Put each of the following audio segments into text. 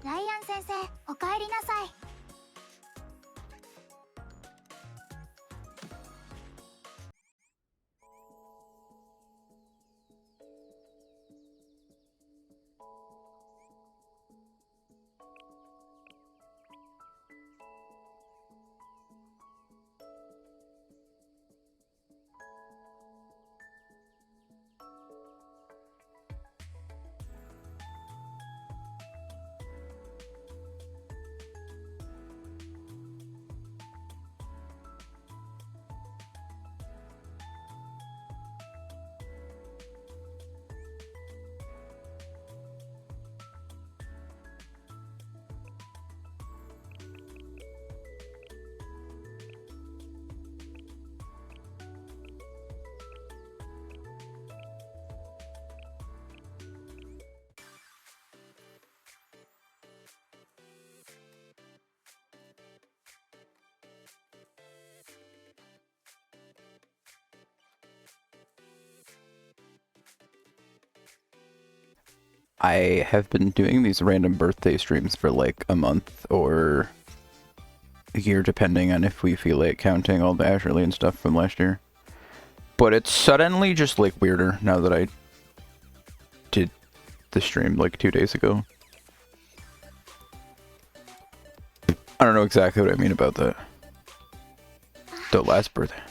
ライアン先生、お帰りなさい。I have been doing these random birthday streams for like a month or a year, depending on if we feel like counting all the Asherly and stuff from last year. But it's suddenly just like weirder now that I did the stream like 2 days ago. I don't know exactly what I mean about that. The last birthday.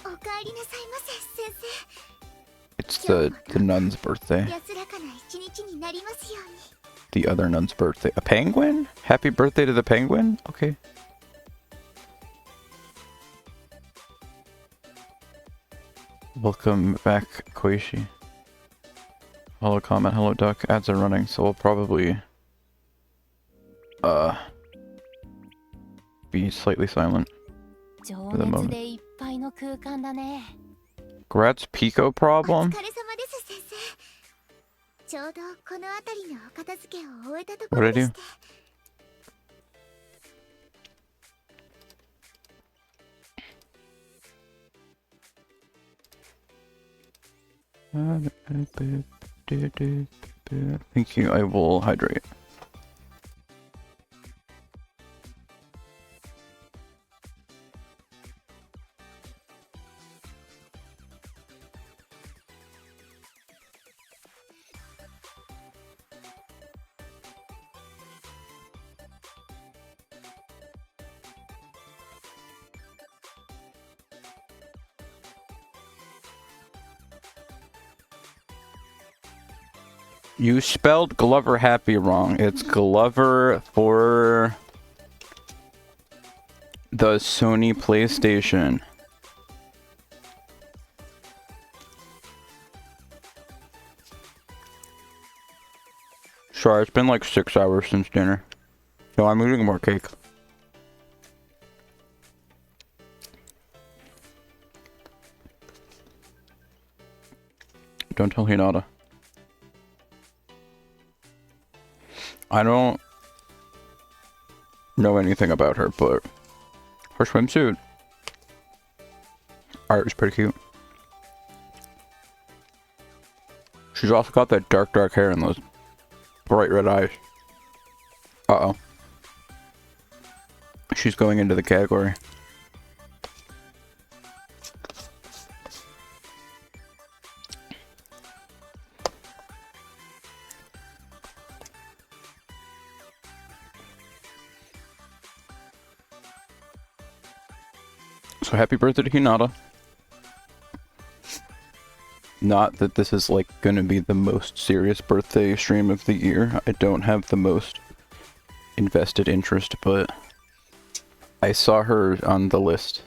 It's the nun's birthday. The other nun's birthday. A penguin? Happy birthday to the penguin? Okay. Welcome back, Koishi. Hello comment, hello duck. Ads are running, so we'll probably be slightly silent for the moment. Grat's Pico problem? What did I do? Thank you, I will hydrate. You spelled Glover Happy wrong. It's Glover for the Sony PlayStation. Sorry, it's been like 6 hours since dinner. So I'm eating more cake. Don't tell Hinata. I don't know anything about her, but her swimsuit art is pretty cute. She's also got that dark hair and those bright red eyes. Uh-oh. She's going into the category. So happy birthday to Hinata. Not that this is like gonna be the most serious birthday stream of the year. I don't have the most invested interest, but I saw her on the list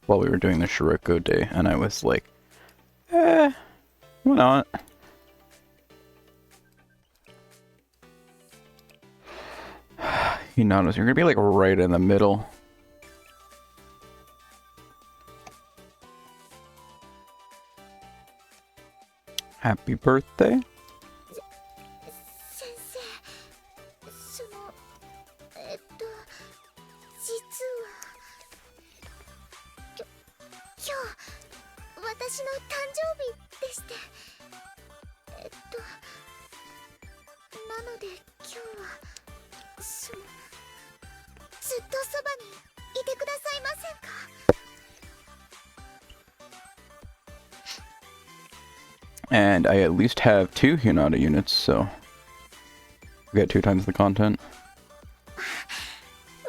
while we were doing the Shiroko day, and I was like, Why not? Hinata, you're gonna be like right in the middle. Happy birthday. 先生、その、実は、今日、私の誕生日でして、なので今日は、その、ずっとそばにいてくださいませんか？ And I at least have 2 Hinata units, so we get 2 times the content.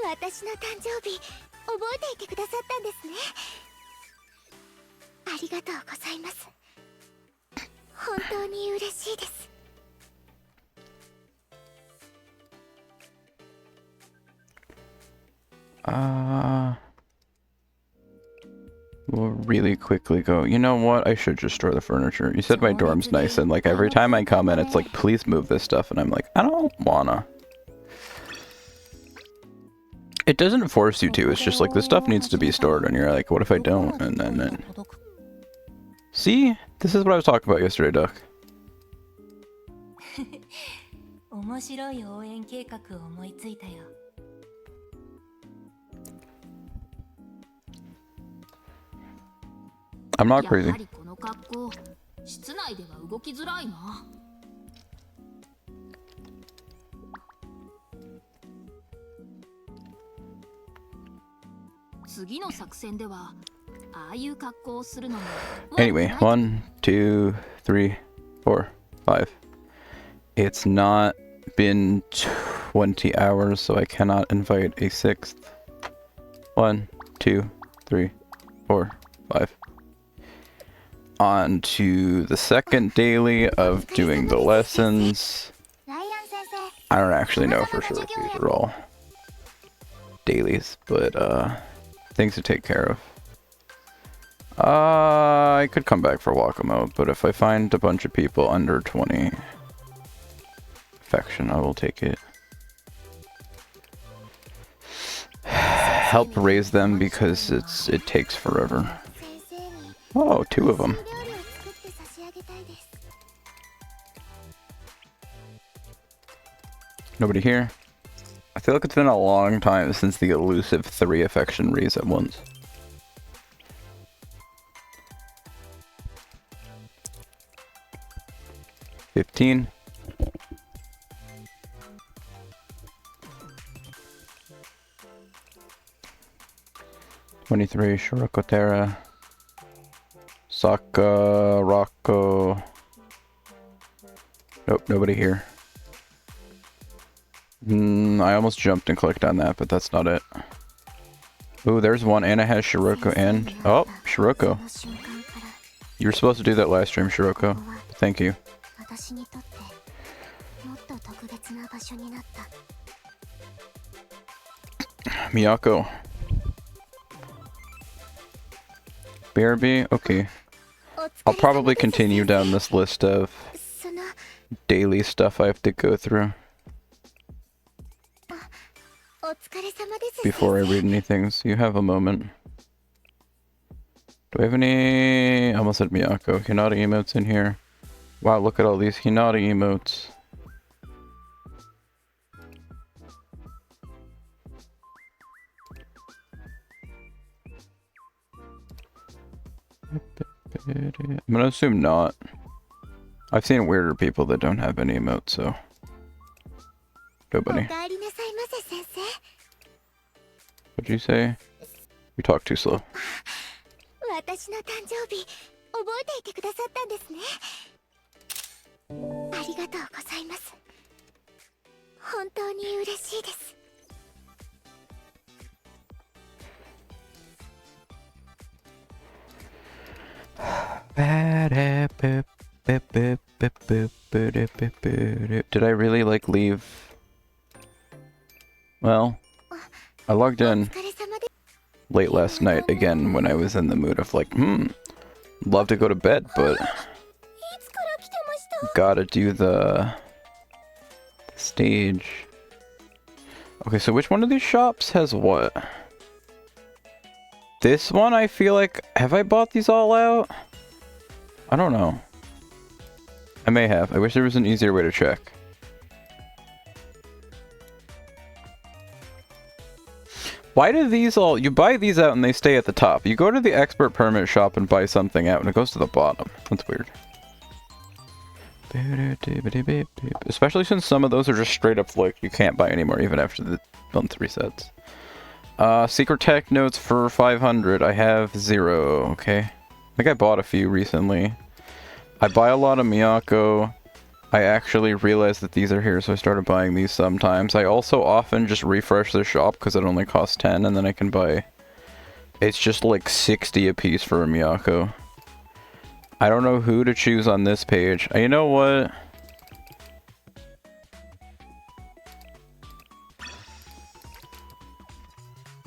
私の誕生日覚えていてくださったんですね。ありがとうございます。本当に嬉しいです。 We'll really quickly go, you know what, I should just store the furniture. You said my dorm's nice, and like every time I come in, it's like, please move this stuff, and I'm like, I don't wanna. It doesn't force you to, it's just like, this stuff needs to be stored, and you're like, what if I don't? And then... See? This is what I was talking about yesterday, Duck. 面白い応援計画を思いついたよ。 I'm not crazy. やはりこの格好、室内では動きづらいな。次の作戦では、ああいう格好をするのも。Anyway, 1, 2, 3, 4, 5. It's not been 20 hours, so I cannot invite a 6th. 1, 2, 3, 4, 5. On to the second daily of doing the lessons. I don't actually know for sure if these are all dailies, but things to take care of. I could come back for Wakamote, but if I find a bunch of people under 20 affection, I will take it. Help raise them because it takes forever. Oh, 2 of them. Nobody here? I feel like it's been a long time since the elusive 3 affection raise at once. $15. $23, Shirokotera. Saka, Rocco. Nope, nobody here. I almost jumped and clicked on that, but that's not it. Ooh, there's one. Anna has Shiroko and... Oh, Shiroko. You were supposed to do that last stream, Shiroko. Thank you. Miyako. BRB? Okay. I'll probably continue down this list of daily stuff I have to go through before I read anything, so you have a moment. Do I have any... I almost said Miyako. Hinata emotes in here. Wow, look at all these Hinata emotes. I'm gonna assume not. I've seen weirder people that don't have any emotes, so... Nobody. What'd you say? You talk too slow. 私の誕生日覚えていてくださったんですね。ありがとうございます。本当に嬉しいです。Did I really like leave? Well, I logged in late last night again when I was in the mood of like, love to go to bed, but Gotta do the stage. Okay, so which one of these shops has what? This one, I feel like... Have I bought these all out? I don't know. I may have. I wish there was an easier way to check. Why do these all... You buy these out and they stay at the top. You go to the expert permit shop and buy something out and it goes to the bottom. That's weird. Especially since some of those are just straight up like you can't buy anymore even after the month resets. Secret tech notes for 500. I have 0. Okay. I think I bought a few recently. I buy a lot of Miyako. I actually realized that these are here, so I started buying these sometimes. I also often just refresh the shop because it only costs 10 and then I can buy... It's just like 60 a piece for a Miyako. I don't know who to choose on this page. You know what?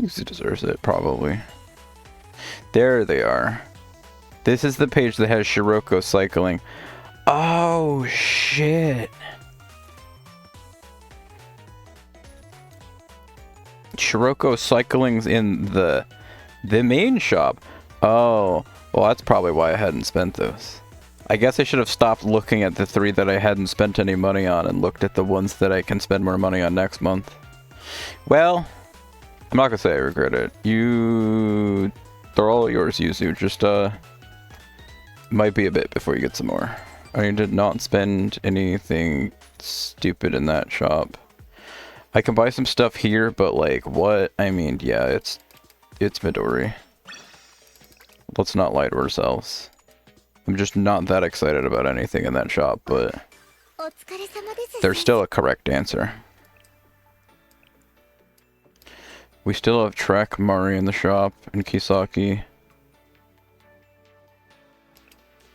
Yuzu deserves it, probably. There they are. This is the page that has Shiroko cycling. Oh, shit. Shiroko cycling's in the main shop. Oh, well, that's probably why I hadn't spent those. I guess I should have stopped looking at the 3 that I hadn't spent any money on and looked at the ones that I can spend more money on next month. Well, I'm not gonna say I regret it. They're all yours, Yuzu. Just, might be a bit before you get some more. I did not spend anything stupid in that shop. I can buy some stuff here, but like, what? I mean, yeah, it's Midori. Let's not lie to ourselves. I'm just not that excited about anything in that shop, but there's still a correct answer. We still have Trek, Mari in the shop, and Kisaki.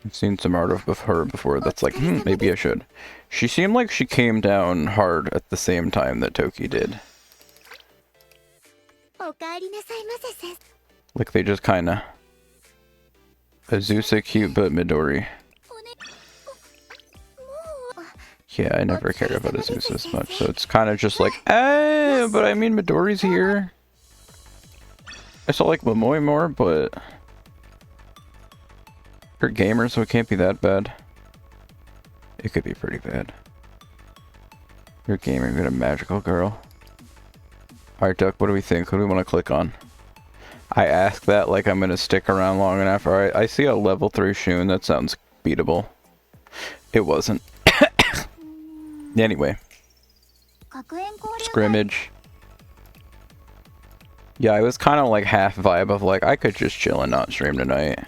I've seen some art of her before that's like, maybe I should. She seemed like she came down hard at the same time that Toki did. Like they just kinda... Azusa cute, but Midori. Yeah, I never cared about Azusa as much, so it's kind of just like, but I mean Midori's here. I still like Momoe more, but... You're a gamer, so it can't be that bad. It could be pretty bad. You're a gamer, you're a magical girl. Alright, Duck, what do we think? Who do we want to click on? I ask that like I'm gonna stick around long enough. Alright, I see a level 3 Shun. That sounds beatable. It wasn't. Anyway. Scrimmage. Yeah, I was kind of like half vibe of like, I could just chill and not stream tonight.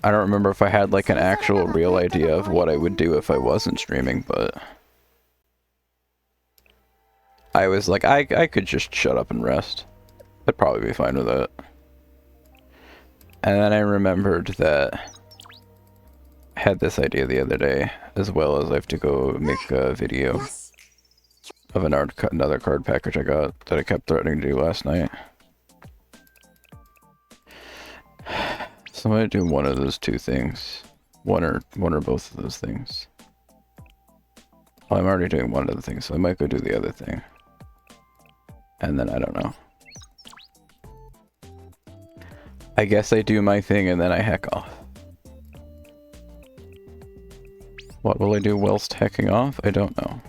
I don't remember if I had like an actual real idea of what I would do if I wasn't streaming, but... I was like, I could just shut up and rest. I'd probably be fine with it. And then I remembered that I had this idea the other day, as well as I have to go make a video of another card package I got that I kept threatening to do last night. So I'm gonna do one of those two things. One or both of those things. Well, I'm already doing one of the things, so I might go do the other thing. And then I don't know. I guess I do my thing and then I heck off. What will I do whilst hecking off? I don't know.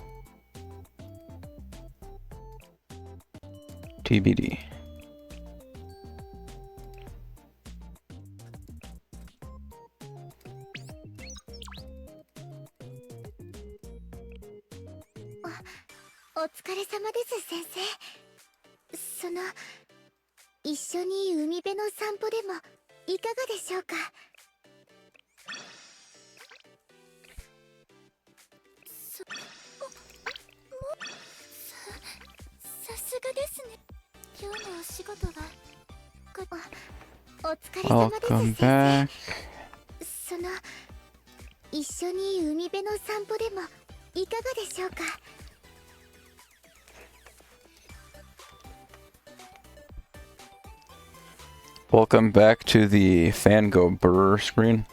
TBD. Welcome back. Welcome back to the Fango Burr screen.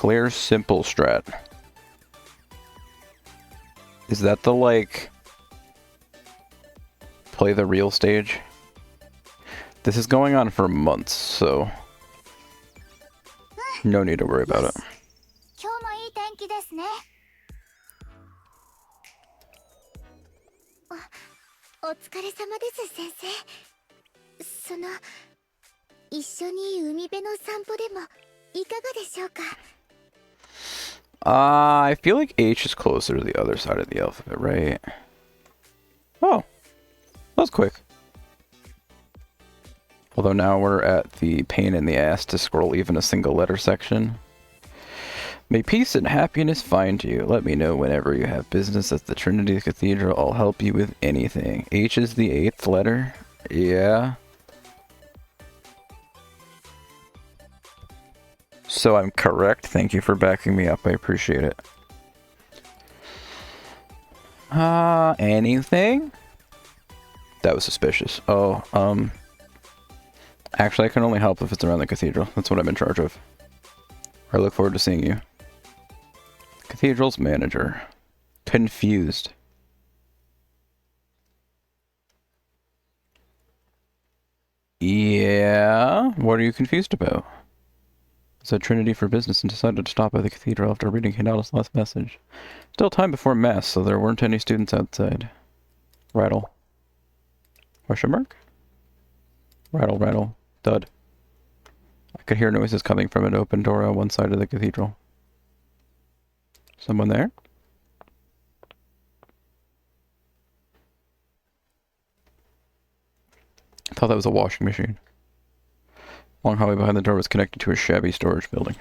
Clear simple strat. Is that the, like, play the real stage? This is going on for months, so no need to worry about it. 今日もいい天気ですね。お疲れ様です、先生。一緒に海辺の散歩でもいかがでしょうか。I feel like H is closer to the other side of the alphabet, right? Oh, that was quick. Although now we're at the pain in the ass to scroll even a single letter section. May peace and happiness find you. Let me know whenever you have business at the Trinity Cathedral. I'll help you with anything. H is the 8th letter? Yeah. So I'm correct. Thank you for backing me up. I appreciate it. Anything? That was suspicious. Oh, actually, I can only help if it's around the cathedral. That's what I'm in charge of. I look forward to seeing you. Cathedral's manager. Confused. Yeah? What are you confused about? I was at Trinity for business and decided to stop by the cathedral after reading Hinata's last message. Still time before mass, so there weren't any students outside. Rattle. Question mark? Rattle, rattle. Dud. I could hear noises coming from an open door on one side of the cathedral. Someone there? I thought that was a washing machine. Long hallway behind the door was connected to a shabby storage building.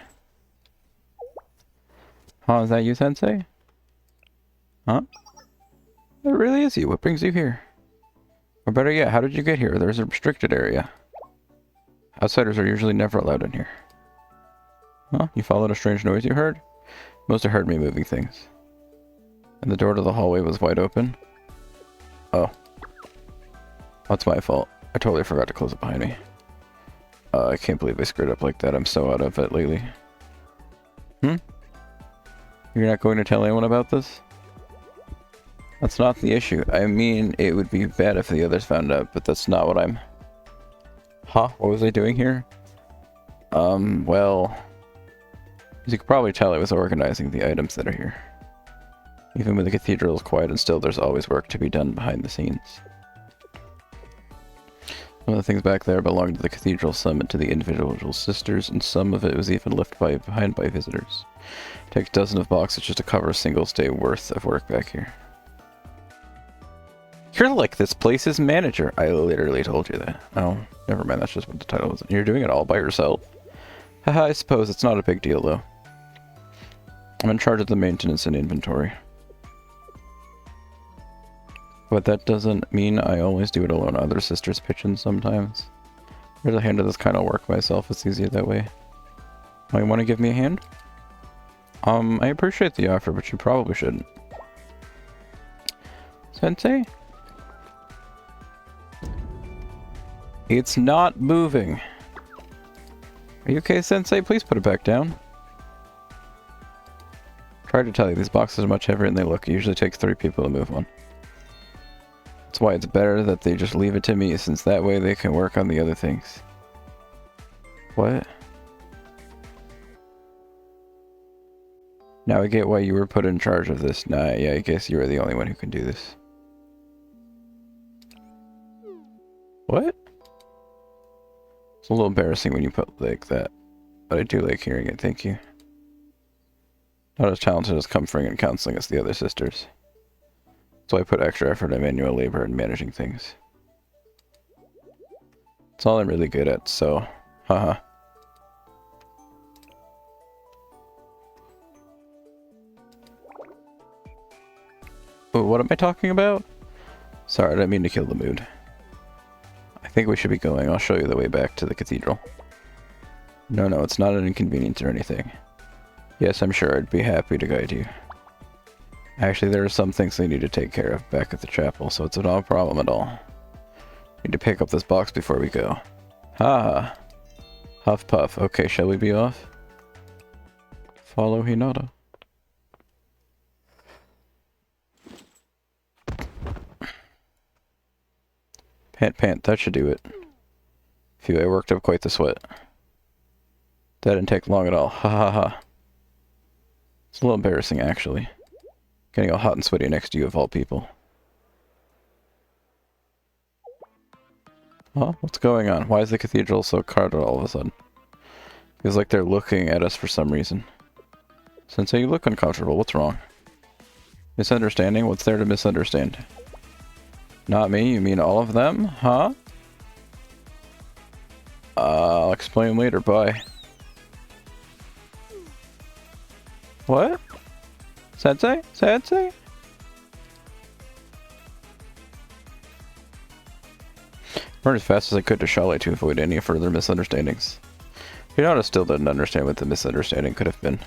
Huh, is that you, Sensei? Huh? It really is you. What brings you here? Or better yet, how did you get here? There's a restricted area. Outsiders are usually never allowed in here. Huh? You followed a strange noise you heard? Must have heard me moving things. And the door to the hallway was wide open? Oh. That's my fault. I totally forgot to close it behind me. I can't believe I screwed up like that. I'm so out of it lately. You're not going to tell anyone about this? That's not the issue. I mean, it would be bad if the others found out, but that's not what I'm... Huh? What was I doing here? Well... As you can probably tell, I was organizing the items that are here. Even when the cathedral is quiet and still, there's always work to be done behind the scenes. Some of the things back there belong to the cathedral summit to the individual sisters, and some of it was even left behind by visitors. It takes dozens of boxes just to cover a single day worth of work back here. You're like this place's manager. I literally told you that. Oh, never mind. That's just what the title was. You're doing it all by yourself? Haha, I suppose it's not a big deal, though. I'm in charge of the maintenance and inventory. But that doesn't mean I always do it alone. Other sisters pitch in sometimes. There's a hand of this kind of work myself. It's easier that way. Oh, you want to give me a hand? I appreciate the offer, but you probably shouldn't. Sensei? It's not moving. Are you okay, Sensei? Please put it back down. Tried to tell you, these boxes are much heavier than they look. It usually takes 3 people to move one. That's why it's better that they just leave it to me, since that way they can work on the other things. What? Now I get why you were put in charge of this. Nah, yeah, I guess you are the only one who can do this. What? It's a little embarrassing when you put like that, but I do like hearing it, thank you. Not as talented as comforting and counseling as the other sisters. So I put extra effort in manual labor and managing things. It's all I'm really good at, so haha. Oh, what am I talking about? Sorry, I didn't mean to kill the mood. I think we should be going. I'll show you the way back to the cathedral. No, it's not an inconvenience or anything. Yes, I'm sure I'd be happy to guide you. Actually, there are some things they need to take care of back at the chapel, so it's no problem at all. Need to pick up this box before we go. Ha! Huff puff. Okay, shall we be off? Follow Hinata. Pant, pant, that should do it. Phew, I worked up quite the sweat. That didn't take long at all. Ha ha ha. It's a little embarrassing, actually. Getting all hot and sweaty next to you, of all people. Huh? What's going on? Why is the cathedral so crowded all of a sudden? Feels like they're looking at us for some reason. Sensei, you look uncomfortable. What's wrong? Misunderstanding? What's there to misunderstand? Not me? You mean all of them? Huh? I'll explain later. Bye. What? Sensei? Sensei? Run as fast as I could to Shale to avoid any further misunderstandings. Hinata still didn't understand what the misunderstanding could have been.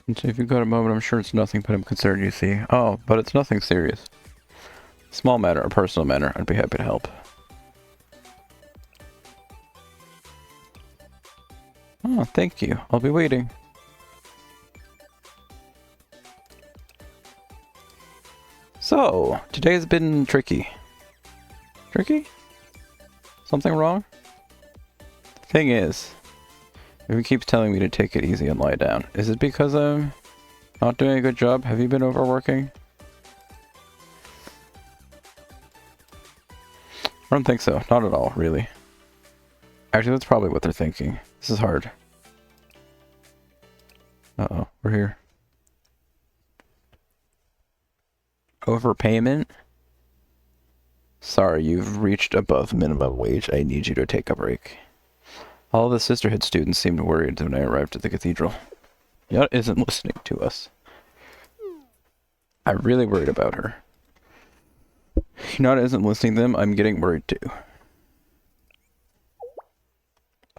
And so if you've got a moment, I'm sure it's nothing but I'm concerned, you see. Oh, but it's nothing serious. Small matter, a personal matter. I'd be happy to help. Oh, thank you. I'll be waiting. So, today's been tricky. Tricky? Something wrong? Thing is, he keeps telling me to take it easy and lie down. Is it because I'm not doing a good job? Have you been overworking? I don't think so. Not at all, really. Actually, that's probably what they're thinking. This is hard. Uh-oh, we're here. Overpayment? Sorry, you've reached above minimum wage. I need you to take a break. All the Sisterhood students seemed worried when I arrived at the cathedral. Yet isn't listening to us. I'm really worried about her. Hinata isn't listening to them. I'm getting worried too.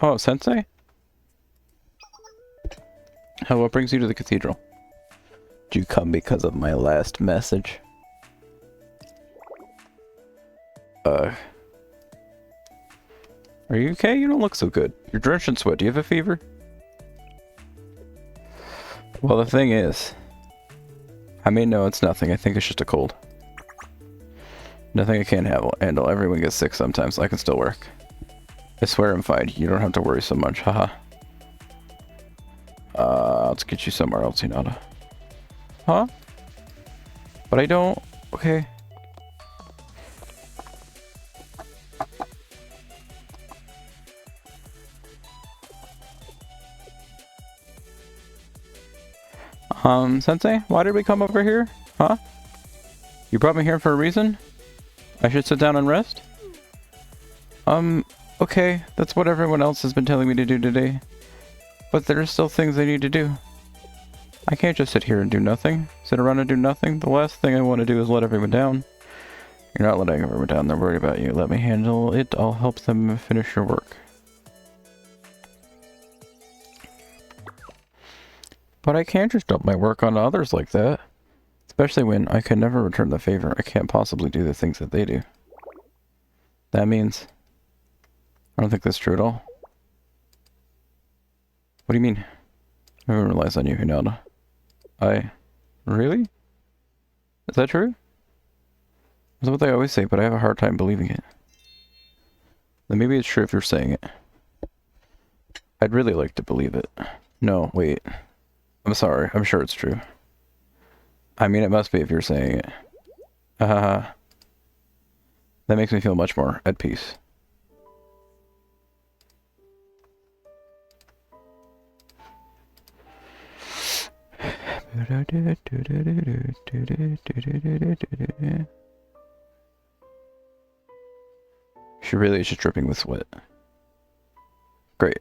Oh, Sensei? How, what brings you to the cathedral? Did you come because of my last message? Are you okay? You don't look so good. You're drenched in sweat. Do you have a fever? Well, the thing is... I mean, no, it's nothing. I think it's just a cold. Nothing I can't handle. Everyone gets sick sometimes. I can still work. I swear I'm fine. You don't have to worry so much. Haha. Let's get you somewhere else, Hinata. Huh? But I don't... Okay. Sensei? Why did we come over here? Huh? You brought me here for a reason? I should sit down and rest? Okay. That's what everyone else has been telling me to do today. But there are still things I need to do. I can't just sit here and do nothing. Sit around and do nothing. The last thing I want to do is let everyone down. You're not letting everyone down. They're worried about you. Let me handle it. I'll help them finish your work. But I can't just dump my work on others like that. Especially when I can never return the favor. I can't possibly do the things that they do. That means... I don't think that's true at all. What do you mean? Everyone relies on you, Hinata. Really? Is that true? That's what they always say, but I have a hard time believing it. Then maybe it's true if you're saying it. I'd really like to believe it. No, wait. I'm sorry. I'm sure it's true. I mean, it must be if you're saying it. That makes me feel much more at peace. She really is just dripping with sweat. Great.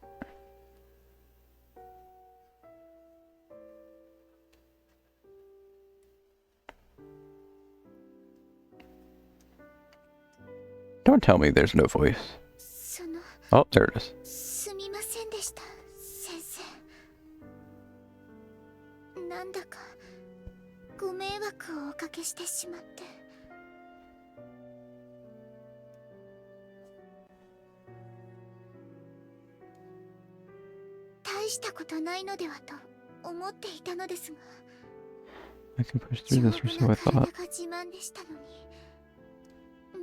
Don't tell me there's no voice. その Oh, there it is. すみませんでした先生。なんだかご迷惑をおかけしてしまって。大したことないのではと思っていたのですが、 I can push 丈 through 夫 this, or so な I 体 thought. が自慢でしたのに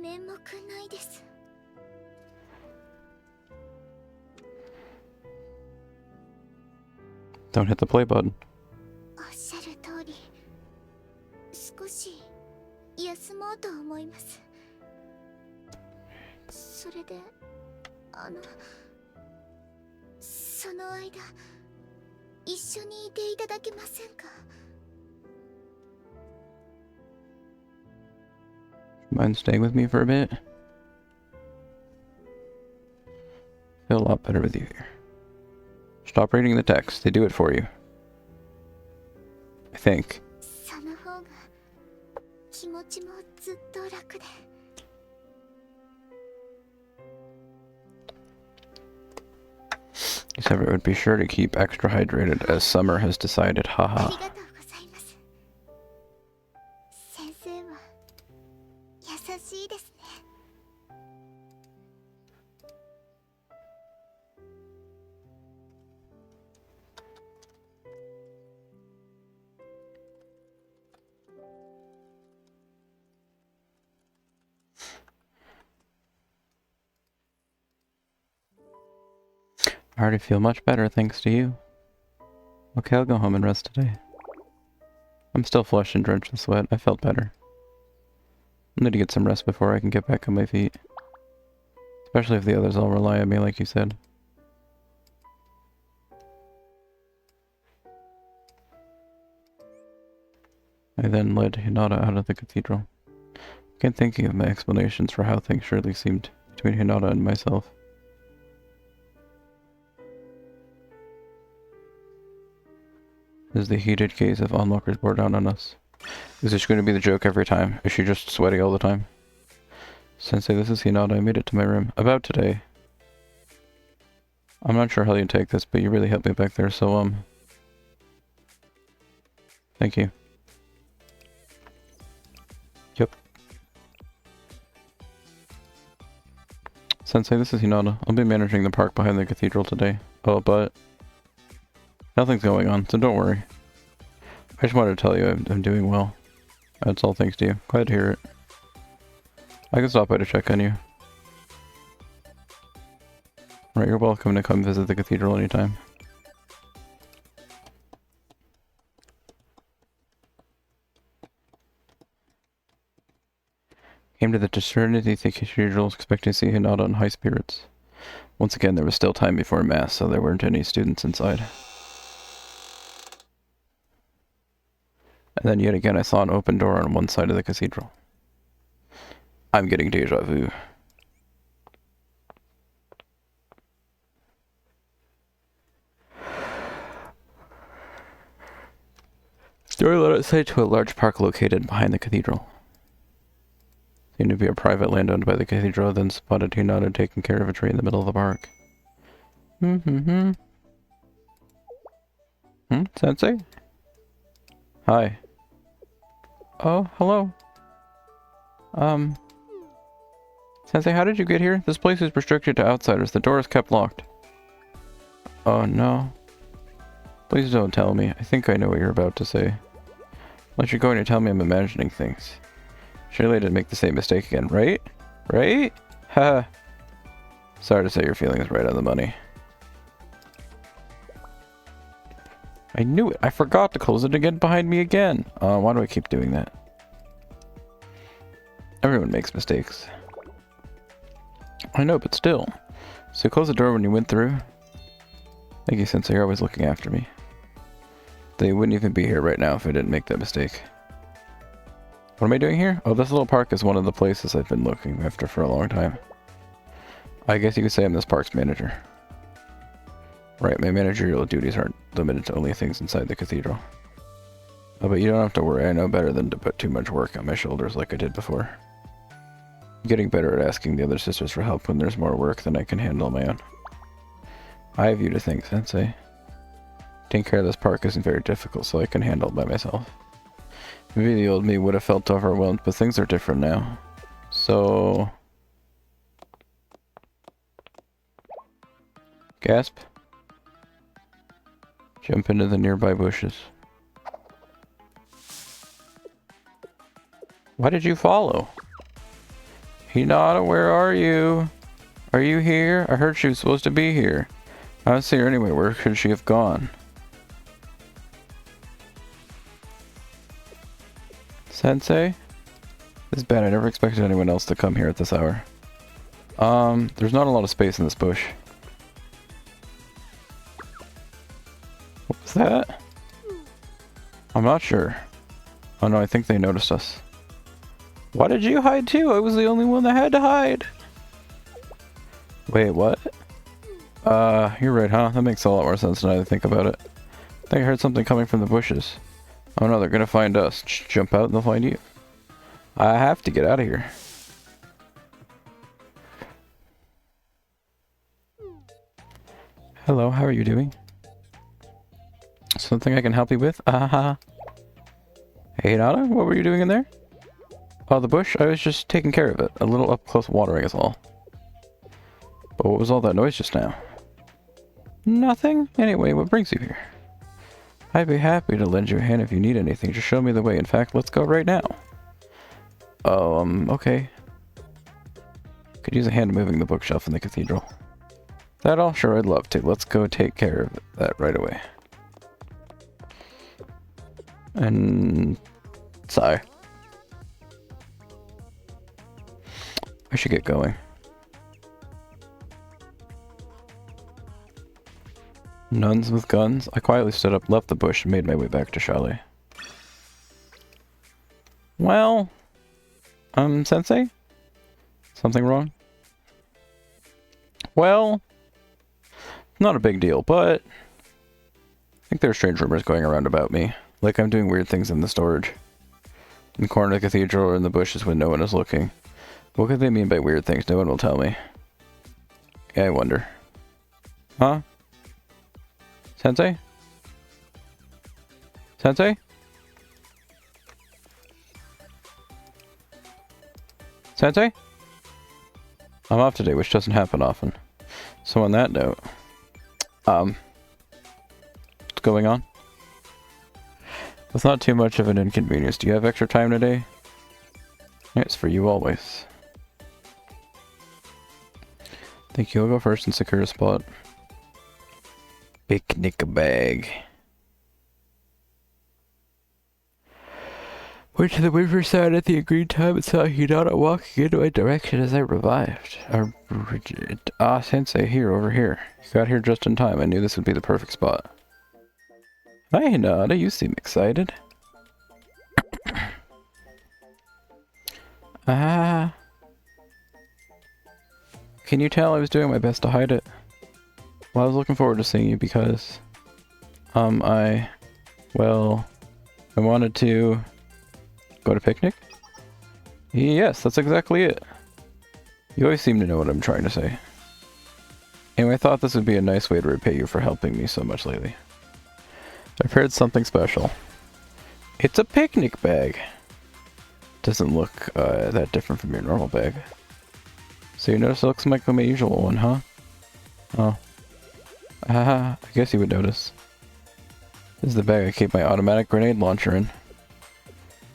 面目ないです。 Don't hit the play button. おっしゃる通り、少し休もうと思います。それでその間一緒にいていただけませんか？ Mind staying with me for a bit? Feel a lot better with you here. Stop reading the text. They do it for you. I think. その方が気持ちもずっと楽で。 Except it would be sure to keep extra hydrated, as summer has decided. あ Haha. りがとうございます。先生は優しいですね。 I already feel much better thanks to you. Okay, I'll go home and rest today. I'm still flushed and drenched in sweat. I felt better. I need to get some rest before I can get back on my feet. Especially if the others all rely on me like you said. I then led Hinata out of the cathedral. Again thinking of my explanations for how things surely seemed between Hinata and myself. As the heated gaze of onlookers bore down on us. Is this going to be the joke every time? Is she just sweaty all the time? Sensei, this is Hinata. I made it to my room. About today. I'm not sure how you take this, but you really helped me back there, so, thank you. Yep. Sensei, this is Hinata. I'll be managing the park behind the cathedral today. Oh, but nothing's going on, so don't worry. I just wanted to tell you I'm doing well. That's all thanks to you. Glad to hear it. I can stop by to check on you. Right, you're welcome to come visit the cathedral anytime. Came to the Trinity Cathedral expecting to see Hinata in high spirits. Once again, there was still time before Mass, so there weren't any students inside. And then yet again I saw an open door on one side of the cathedral. I'm getting deja vu. Story led outside to a large park located behind the cathedral. Seemed to be a private land owned by the cathedral, then spotted Hinata taking care of a tree in the middle of the park. Sensei? Hi. Oh, hello. Sensei, how did you get here? This place is restricted to outsiders. The door is kept locked. Oh, no. Please don't tell me. I think I know what you're about to say. Unless you're going to tell me I'm imagining things. Surely I didn't make the same mistake again, right? Right? Haha. Sorry to say your feelings right on the money. I knew it. I forgot to close it again behind me again. Why do I keep doing that? Everyone makes mistakes. I know, but still. So you closed the door when you went through? Thank you, Sensei. You're always looking after me. They wouldn't even be here right now if I didn't make that mistake. What am I doing here? Oh, this little park is one of the places I've been looking after for a long time. I guess you could say I'm this park's manager. Right, my managerial duties aren't limited to only things inside the cathedral. Oh, but you don't have to worry. I know better than to put too much work on my shoulders like I did before. I'm getting better at asking the other sisters for help when there's more work than I can handle on my own. I have you to thank, Sensei. Taking care of this park isn't very difficult, so I can handle it by myself. Maybe the old me would have felt overwhelmed, but things are different now. So... Gasp. Jump into the nearby bushes. Why did you follow? Hinata, where are you? Are you here? I heard she was supposed to be here. I don't see her anyway. Where could she have gone? Sensei? This is bad. I never expected anyone else to come here at this hour. There's not a lot of space in this bush. What was that? I'm not sure. Oh no, I think they noticed us. Why did you hide too? I was the only one that had to hide. Wait, what? You're right, huh? That makes a lot more sense now that I think about it. I think I heard something coming from the bushes. Oh no, they're gonna find us. Jump out and they'll find you. I have to get out of here. Hello, how are you doing? Something I can help you with? Hey, Hinata, what were you doing in there? Oh, the bush? I was just taking care of it. A little up-close watering is all. But what was all that noise just now? Nothing? Anyway, what brings you here? I'd be happy to lend you a hand if you need anything. Just show me the way. In fact, let's go right now. Oh, okay. Could use a hand moving the bookshelf in the cathedral. That all? Sure, I'd love to. Let's go take care of that right away. And... sigh. I should get going. Nuns with guns? I quietly stood up, left the bush, and made my way back to Chalet. Well... Sensei? Something wrong? Well... not a big deal, but... I think there are strange rumors going around about me. Like I'm doing weird things in the storage. In the corner of the cathedral or in the bushes when no one is looking. What could they mean by weird things? No one will tell me. Yeah, I wonder. Huh? Sensei? Sensei? Sensei? I'm off today, which doesn't happen often. So on that note, what's going on? It's not too much of an inconvenience. Do you have extra time today? Yeah, it's for you always. Think you'll go first and secure a spot. Picnic bag. Went to the riverside at the agreed time and saw Hinata walking in my direction as I revived. Sensei, here, over here. You got here just in time. I knew this would be the perfect spot. Hi, Hinata. You seem excited. Can you tell I was doing my best to hide it? Well, I was looking forward to seeing you because... I wanted to... go to picnic? Yes, that's exactly it. You always seem to know what I'm trying to say. Anyway, I thought this would be a nice way to repay you for helping me so much lately. I prepared something special. It's a picnic bag. Doesn't look that different from your normal bag. So you notice it looks like my usual one, huh? Oh. I guess you would notice. This is the bag I keep my automatic grenade launcher in.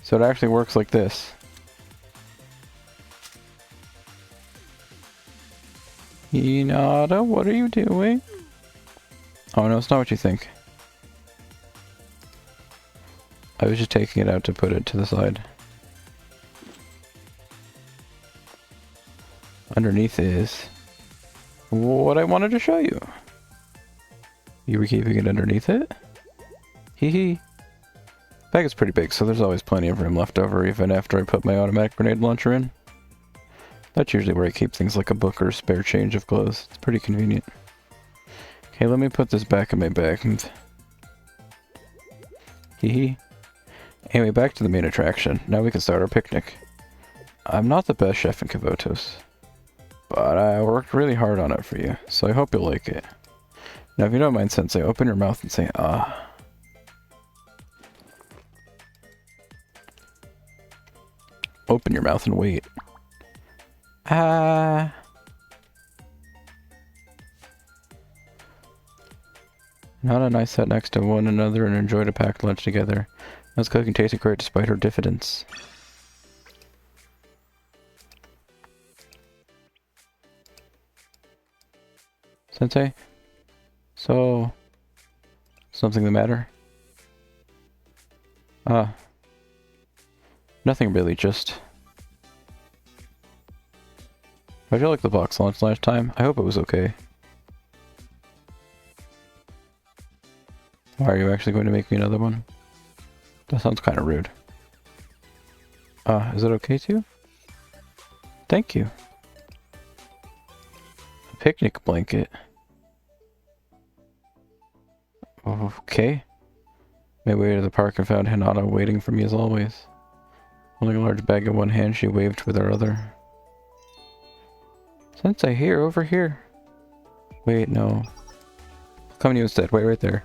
So it actually works like this. Hinata, what are you doing? Oh no, it's not what you think. I was just taking it out to put it to the side. Underneath is what I wanted to show you. You were keeping it underneath it? Hee hee. Bag is pretty big, so there's always plenty of room left over even after I put my automatic grenade launcher in. That's usually where I keep things like a book or spare change of clothes. It's pretty convenient. Okay, let me put this back in my bag. Hee hee. Anyway, back to the main attraction. Now we can start our picnic. I'm not the best chef in Kavotos, but I worked really hard on it for you, so I hope you'll like it. Now, if you don't mind, Sensei, open your mouth and say, ah. Open your mouth and wait. Ah. Not and I sat next to one another and enjoyed a packed lunch together. His cooking tasted great despite her diffidence. Sensei? So... something the matter? Nothing really, just... How'd you like the box lunch last time? I hope it was okay. Why, are you actually going to make me another one? That sounds kind of rude. Is it okay too? Thank you. A picnic blanket. Okay. Made way to the park and found Hinata waiting for me as always. Holding a large bag in one hand, she waved with her other. Sensei, here, over here. Wait, no. Come to you instead. Wait right there.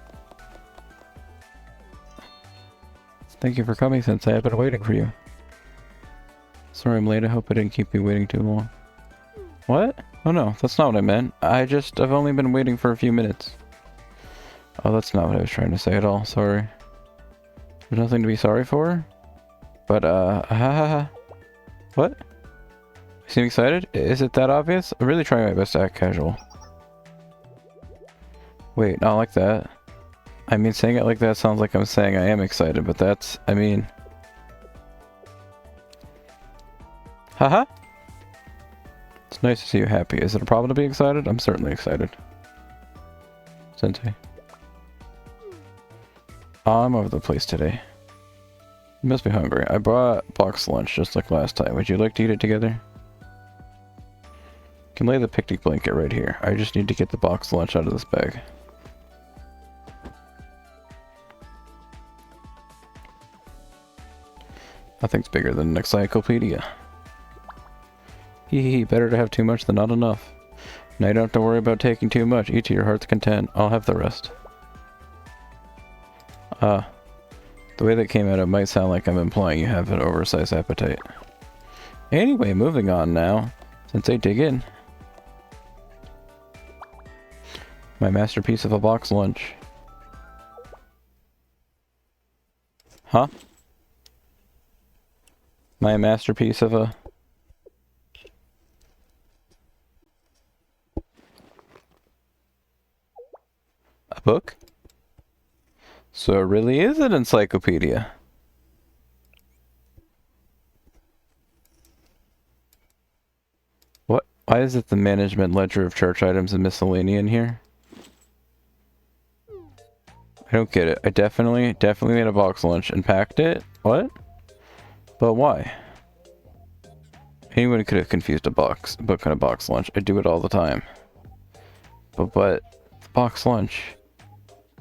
Thank you for coming, Sensei. I've been waiting for you. Sorry I'm late. I hope I didn't keep you waiting too long. What? Oh no, that's not what I meant. I've only been waiting for a few minutes. Oh, that's not what I was trying to say at all. Sorry. There's nothing to be sorry for? But, What? You seem excited? Is it that obvious? I'm really trying my best to act casual. Wait, not like that. I mean, saying it like that sounds like I'm saying I am excited, but that's... I mean... Haha? It's nice to see you happy. Is it a problem to be excited? I'm certainly excited. Sensei. I'm over the place today. You must be hungry. I brought box lunch just like last time. Would you like to eat it together? You can lay the picnic blanket right here. I just need to get the box lunch out of this bag. Nothing's bigger than an encyclopedia. Hee hee, better to have too much than not enough. Now you don't have to worry about taking too much. Eat to your heart's content. I'll have the rest. The way that came out, it might sound like I'm implying you have an oversized appetite. Anyway, moving on now. Sensei, dig in. My masterpiece of a box lunch. Huh? My masterpiece of a... a book? So it really is an encyclopedia. What? Why is it the management ledger of church items and miscellany in here? I don't get it. I definitely made a box lunch and packed it. What? But why? Anyone could have confused a book and a box lunch. I do it all the time. But the box lunch.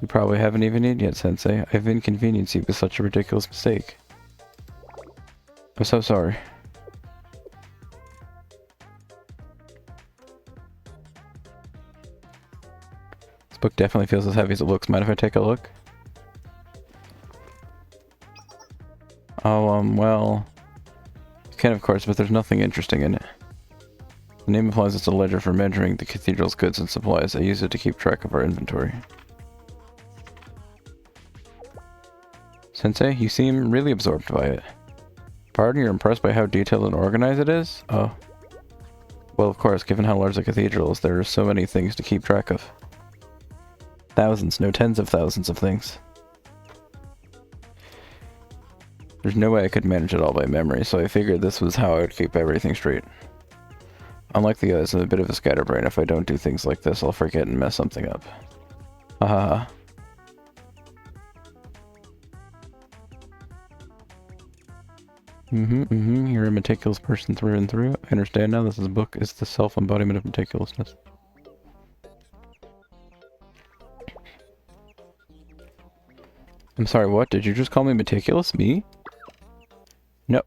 You probably haven't even eaten yet, Sensei. I've inconvenienced you with such a ridiculous mistake. I'm so sorry. This book definitely feels as heavy as it looks. Mind if I take a look? Oh, well... You can, of course, but there's nothing interesting in it. The name implies it's a ledger for measuring the cathedral's goods and supplies. I use it to keep track of our inventory. Sensei, you seem really absorbed by it. Pardon, you're impressed by how detailed and organized it is? Oh. Well, of course, given how large the cathedral is, there are so many things to keep track of. Thousands, no tens of thousands of things. There's no way I could manage it all by memory, so I figured this was how I would keep everything straight. Unlike the others, I'm a bit of a scatterbrain. If I don't do things like this, I'll forget and mess something up. Haha. You're a meticulous person through and through. I understand now this book is the self-embodiment of meticulousness. I'm sorry, what? Did you just call me meticulous? Me? No.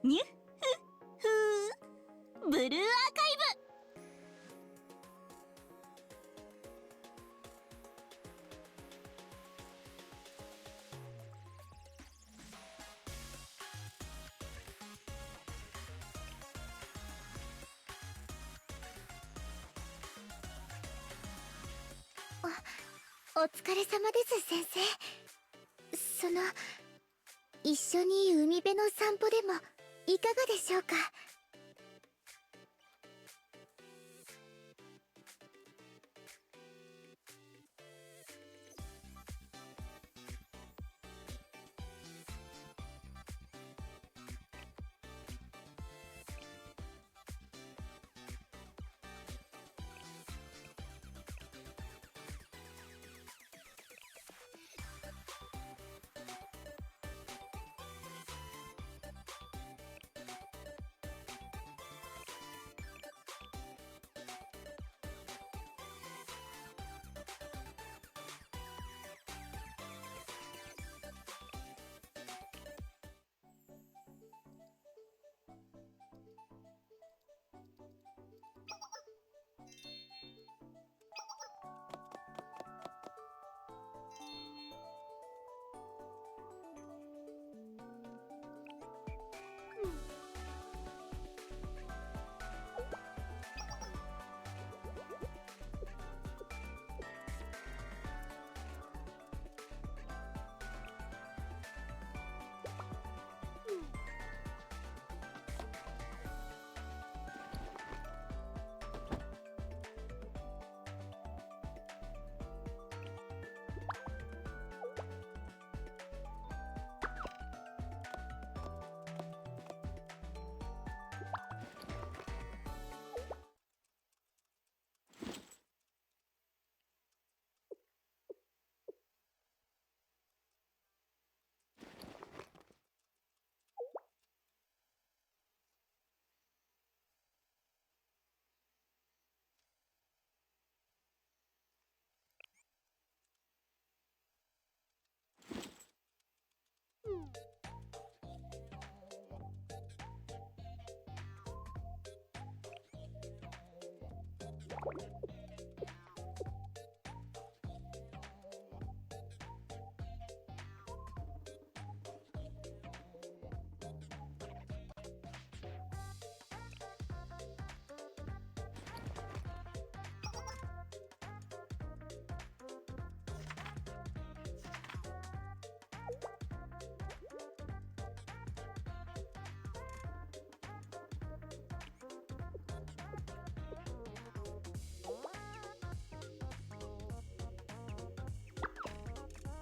にゅふふブルーアーカイブ。お疲れ様です先生。一緒に海辺の散歩でもいかがでしょうか。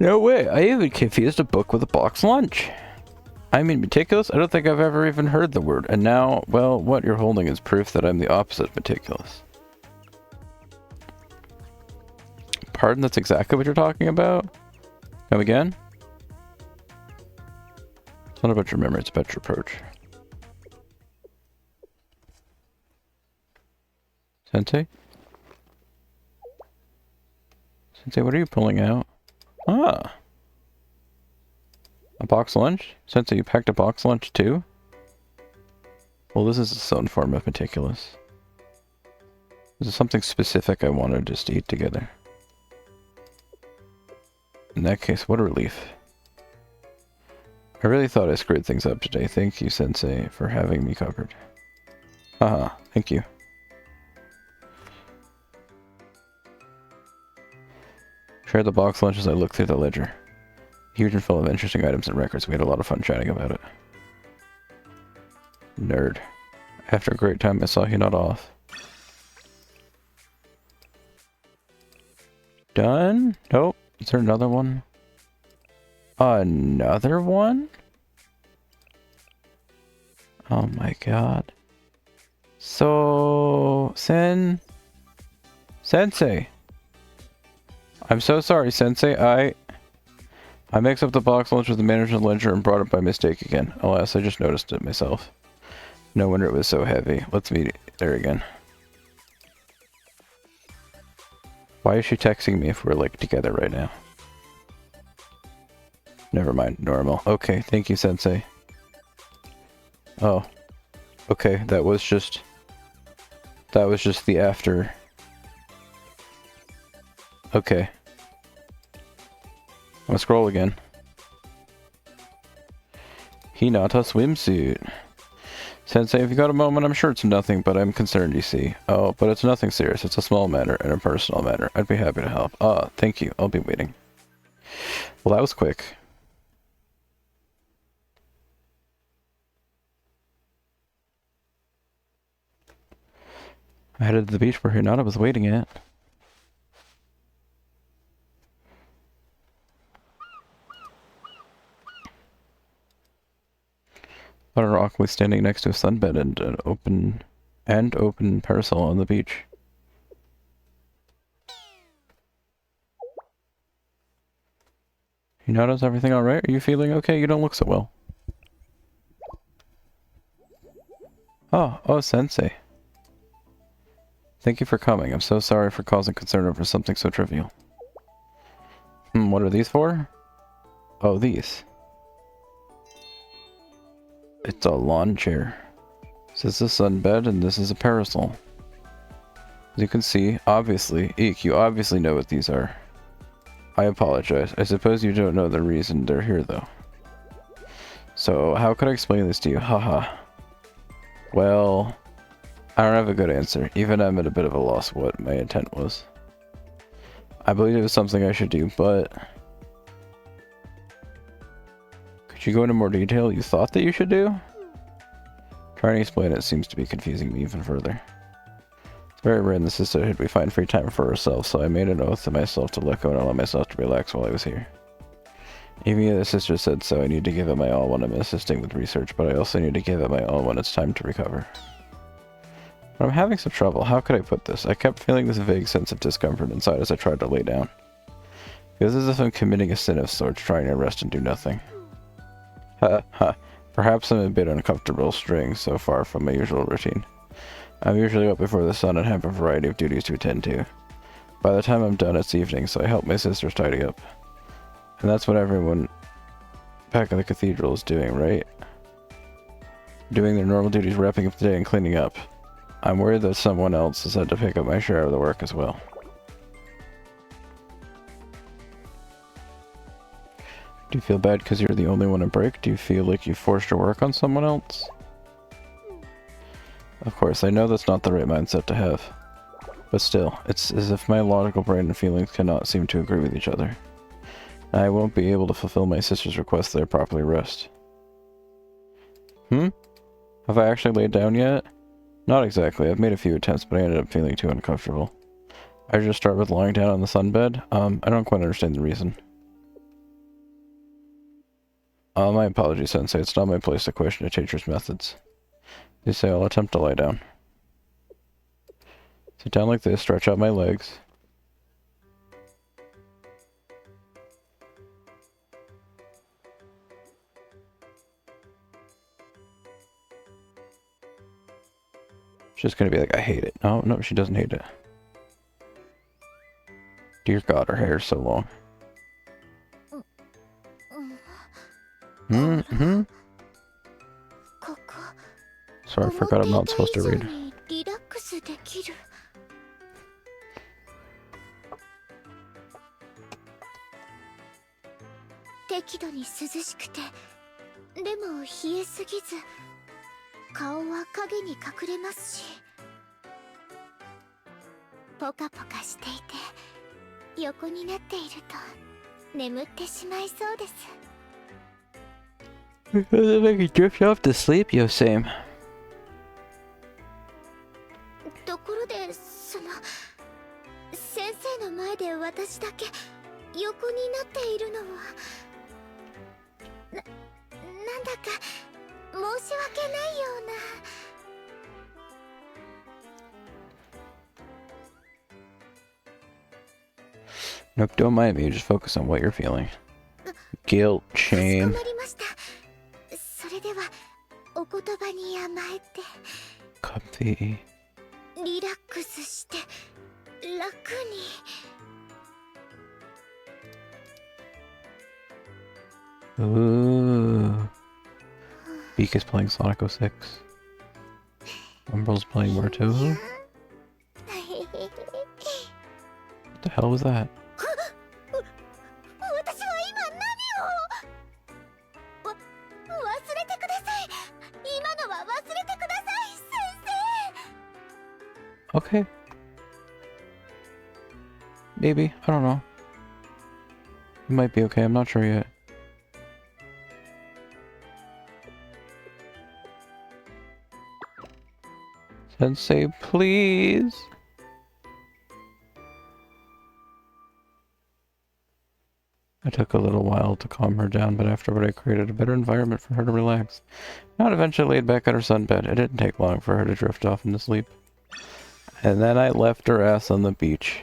No way, I even confused a book with a box lunch. I mean, meticulous? I don't think I've ever even heard the word. And now, well, what you're holding is proof that I'm the opposite of meticulous. Pardon, that's exactly what you're talking about? Come again? It's not about your memory, it's about your approach. Sensei? Sensei, what are you pulling out? Ah! A box lunch? Sensei, you packed a box lunch too? Well, this is its own form of meticulous. This is something specific I wanted just to eat together. In that case, what a relief. I really thought I screwed things up today. Thank you, Sensei, for having me covered. Haha, thank you. Share the box lunch as I look through the ledger. Huge and full of interesting items and records. We had a lot of fun chatting about it. Nerd. After a great time, I saw Hinata off. Done? Nope. Is there another one? Another one? Oh my god. So... Sensei! I'm so sorry, Sensei. I mixed up the box lunch with the manager's ledger and brought it by mistake again. Alas, I just noticed it myself. No wonder it was so heavy. Let's meet there again. Why is she texting me if we're, like, together right now? Never mind. Normal. Okay, thank you, Sensei. Oh. Okay, that was just the after. Okay. I'm gonna scroll again. Hinata swimsuit. Sensei, if you got a moment, I'm sure it's nothing, but I'm concerned, you see. Oh, but it's nothing serious. It's a small matter and a personal matter. I'd be happy to help. Ah, thank you. I'll be waiting. Well, that was quick. I headed to the beach where Hinata was waiting at. On a rock was standing next to a sunbed and an open parasol on the beach. Hinata's everything alright? Are you feeling okay? You don't look so well. Oh, Sensei. Thank you for coming. I'm so sorry for causing concern over something so trivial. What are these for? Oh, these. It's a lawn chair. This is a sunbed and this is a parasol. As you can see, obviously, Eek, you obviously know what these are. I apologize. I suppose you don't know the reason they're here, though. So, how could I explain this to you? Haha. Well, I don't have a good answer. Even I'm at a bit of a loss what my intent was. I believe it was something I should do, but... Could you go into more detail you thought that you should do? Trying to explain it seems to be confusing me even further. It's very rare in the sisterhood we find free time for ourselves, so I made an oath to myself to let go and allow myself to relax while I was here. Even if the sister said so, I need to give it my all when I'm assisting with research, but I also need to give it my all when it's time to recover. But I'm having some trouble. How could I put this? I kept feeling this vague sense of discomfort inside as I tried to lay down. It was as if I'm committing a sin of sorts, trying to rest and do nothing. Perhaps I'm a bit uncomfortable straying so far from my usual routine. I'm usually up before the sun and have a variety of duties to attend to. By the time I'm done, it's evening, so I help my sisters tidy up. And that's what everyone back in the cathedral is doing, right? Doing their normal duties, wrapping up the day and cleaning up. I'm worried that someone else has had to pick up my share of the work as well. Do you feel bad because you're the only one in break? Do you feel like you forced your work on someone else? Of course, I know that's not the right mindset to have. But still, it's as if my logical brain and feelings cannot seem to agree with each other. I won't be able to fulfill my sister's request that I properly rest. Have I actually laid down yet? Not exactly. I've made a few attempts, but I ended up feeling too uncomfortable. I just start with lying down on the sunbed. I don't quite understand the reason. My apologies, Sensei. It's not my place to question a teacher's methods. You say I'll attempt to lie down. Sit down like this, stretch out my legs. She's gonna be like, I hate it. No, no, she doesn't hate it. Dear God, her hair is so long. Sorry, I forgot I'm not supposed to read. Make you drift off to sleep, Yosame. ところで先生の前で私だけ横になっているのはなんだか申し訳ないような。 Nope, don't mind me. Just focus on what you're feeling. Guilt, shame. それではお言葉に甘えて Comfy. リラックスして楽に。 Ooh. Beak is playing Sonic 06. Umbrella's playing Muerto. What the hell was that? 私は今何を忘れてください。今のは忘れてください、先生。 Okay. Maybe. I don't know. It might be okay. I'm not sure yet. Sensei, please. I took a little while to calm her down, but afterward I created a better environment for her to relax. Not eventually laid back on her sunbed. It didn't take long for her to drift off into sleep. And then I left her ass on the beach.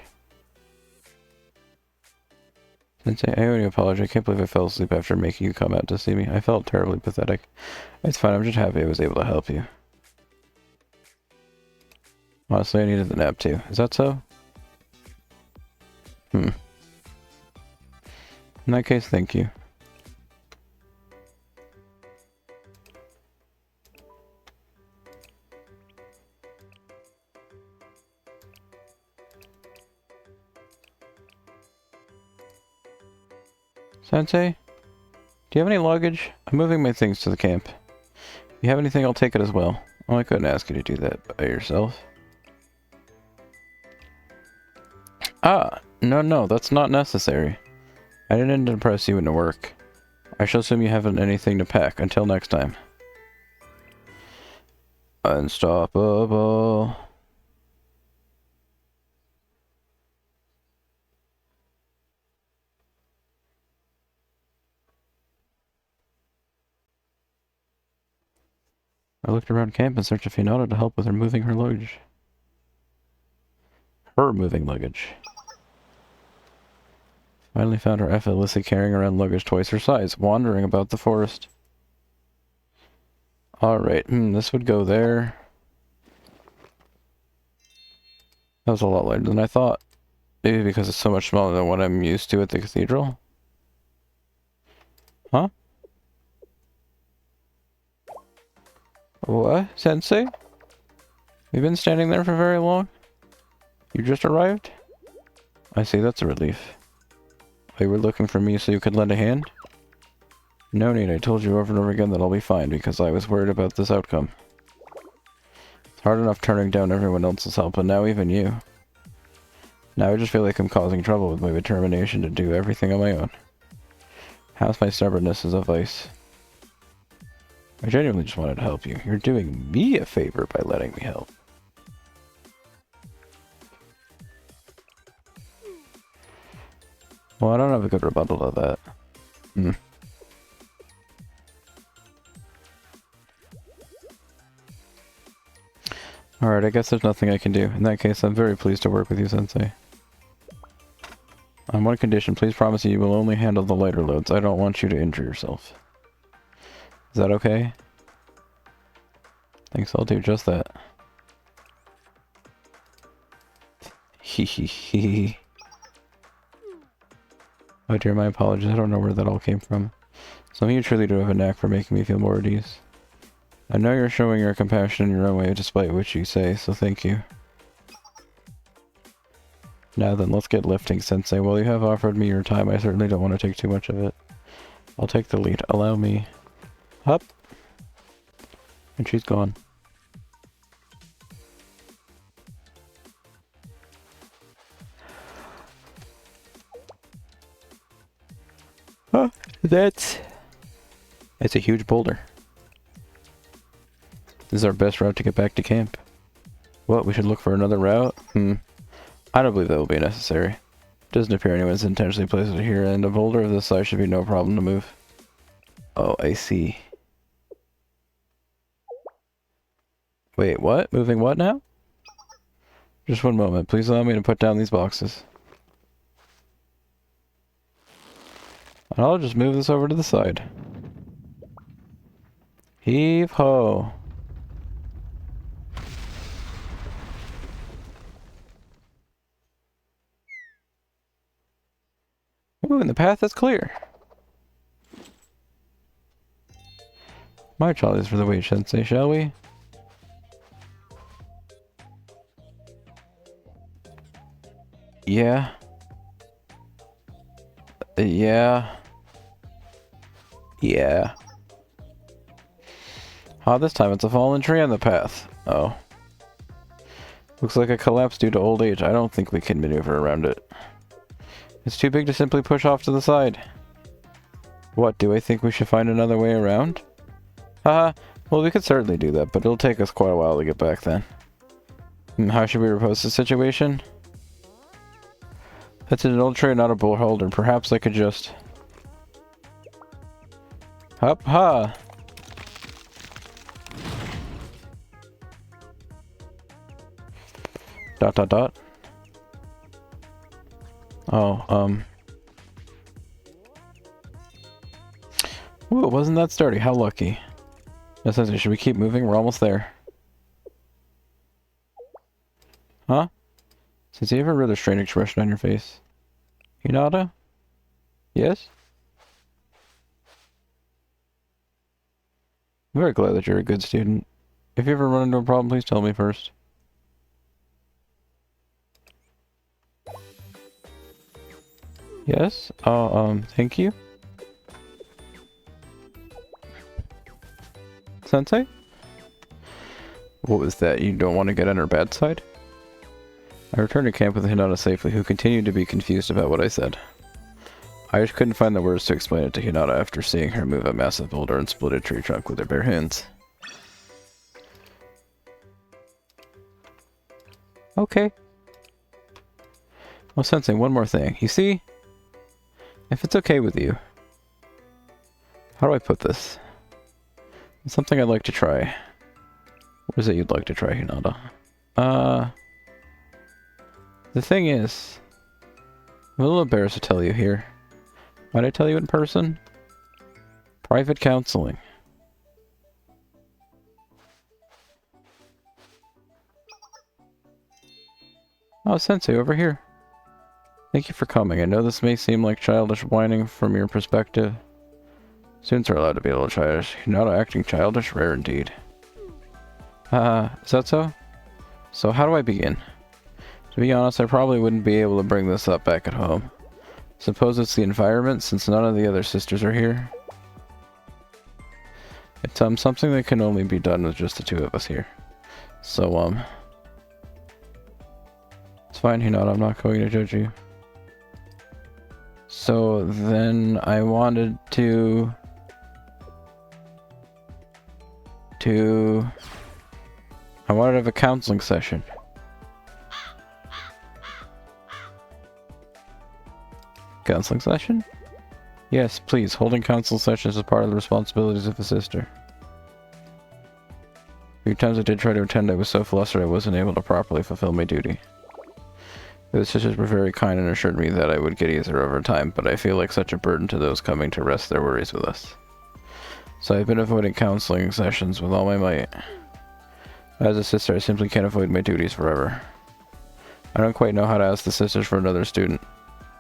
Sensei, I owe you an apology. I can't believe I fell asleep after making you come out to see me. I felt terribly pathetic. It's fine, I'm just happy I was able to help you. Honestly, I needed the nap too. Is that so? In that case, thank you. Sensei? Do you have any luggage? I'm moving my things to the camp. If you have anything, I'll take it as well. Well, I couldn't ask you to do that by yourself. Ah, no, that's not necessary. I didn't intend to press you into work. I shall assume you haven't anything to pack. Until next time. Unstoppable. I looked around camp in search of Hinata to help with her moving her luggage. Her moving luggage. Finally found her effortlessly carrying around luggage twice her size, wandering about the forest. Alright, this would go there. That was a lot lighter than I thought. Maybe because it's so much smaller than what I'm used to at the cathedral? Huh? What, Sensei? You've been standing there for very long? You just arrived? I see, that's a relief. You were looking for me so you could lend a hand? No need, I told you over and over again that I'll be fine because I was worried about this outcome. It's hard enough turning down everyone else's help, and now even you. Now I just feel like I'm causing trouble with my determination to do everything on my own. How's my stubbornness as a vice? I genuinely just wanted to help you. You're doing me a favor by letting me help. Well, I don't have a good rebuttal to that. Alright, I guess there's nothing I can do. In that case, I'm very pleased to work with you, Sensei. On one condition, please promise you will only handle the lighter loads. I don't want you to injure yourself. Is that okay? Thanks, I'll do just that. Hehehe. Oh dear, my apologies. I don't know where that all came from. Some of you truly do have a knack for making me feel more at ease. I know you're showing your compassion in your own way despite what you say, so thank you. Now then, let's get lifting, Sensei. While you have offered me your time, I certainly don't want to take too much of it. I'll take the lead. Allow me. Up. And she's gone. Huh, it's a huge boulder. This is our best route to get back to camp. What, we should look for another route? I don't believe that will be necessary. Doesn't appear anyone's intentionally placed it here, and a boulder of this size should be no problem to move. Oh, I see. Wait, what? Moving what now? Just one moment. Please allow me to put down these boxes. And I'll just move this over to the side. Heave ho. Ooh, and the path is clear. My jollies for the wait, Sensei, shall we? Yeah. Yeah. Yeah. Ah, this time it's a fallen tree on the path. Oh. Looks like a collapse due to old age. I don't think we can maneuver around it. It's too big to simply push off to the side. What, do I think we should find another way around? Haha, well we could certainly do that, but it'll take us quite a while to get back then. How should we repose the situation? It's an old tray, not a bull holder. Perhaps I could just... Hup ha! Dot dot dot. Oh, Ooh, it wasn't that sturdy. How lucky. Yes, should we keep moving? We're almost there. Huh? Since you have a rather strange expression on your face. Hinata? Yes? I'm very glad that you're a good student. If you ever run into a problem, please tell me first. Yes? Thank you? Sensei? What was that? You don't want to get on her bad side? I returned to camp with Hinata safely, who continued to be confused about what I said. I just couldn't find the words to explain it to Hinata after seeing her move a massive boulder and split a tree trunk with her bare hands. Okay. Well, Sensei, one more thing. You see? If it's okay with you. How do I put this? It's something I'd like to try. What is it you'd like to try, Hinata? The thing is... I'm a little embarrassed to tell you here. Might I tell you in person? Private counseling. Oh, Sensei, over here. Thank you for coming. I know this may seem like childish whining from your perspective. Students are allowed to be a little childish. You're not acting childish? Rare indeed. Is that so? So how do I begin? To be honest, I probably wouldn't be able to bring this up back at home. Suppose it's the environment, since none of the other sisters are here. It's something that can only be done with just the two of us here. So, it's fine, Hinata, I'm not going to judge you. So then I wanted to have a counseling session. Counseling session? Yes, please. Holding counsel sessions is part of the responsibilities of a sister. A few times I did try to attend, I was so flustered I wasn't able to properly fulfill my duty. The sisters were very kind and assured me that I would get easier over time, but I feel like such a burden to those coming to rest their worries with us. So I've been avoiding counseling sessions with all my might. As a sister, I simply can't avoid my duties forever. I don't quite know how to ask the sisters for another student,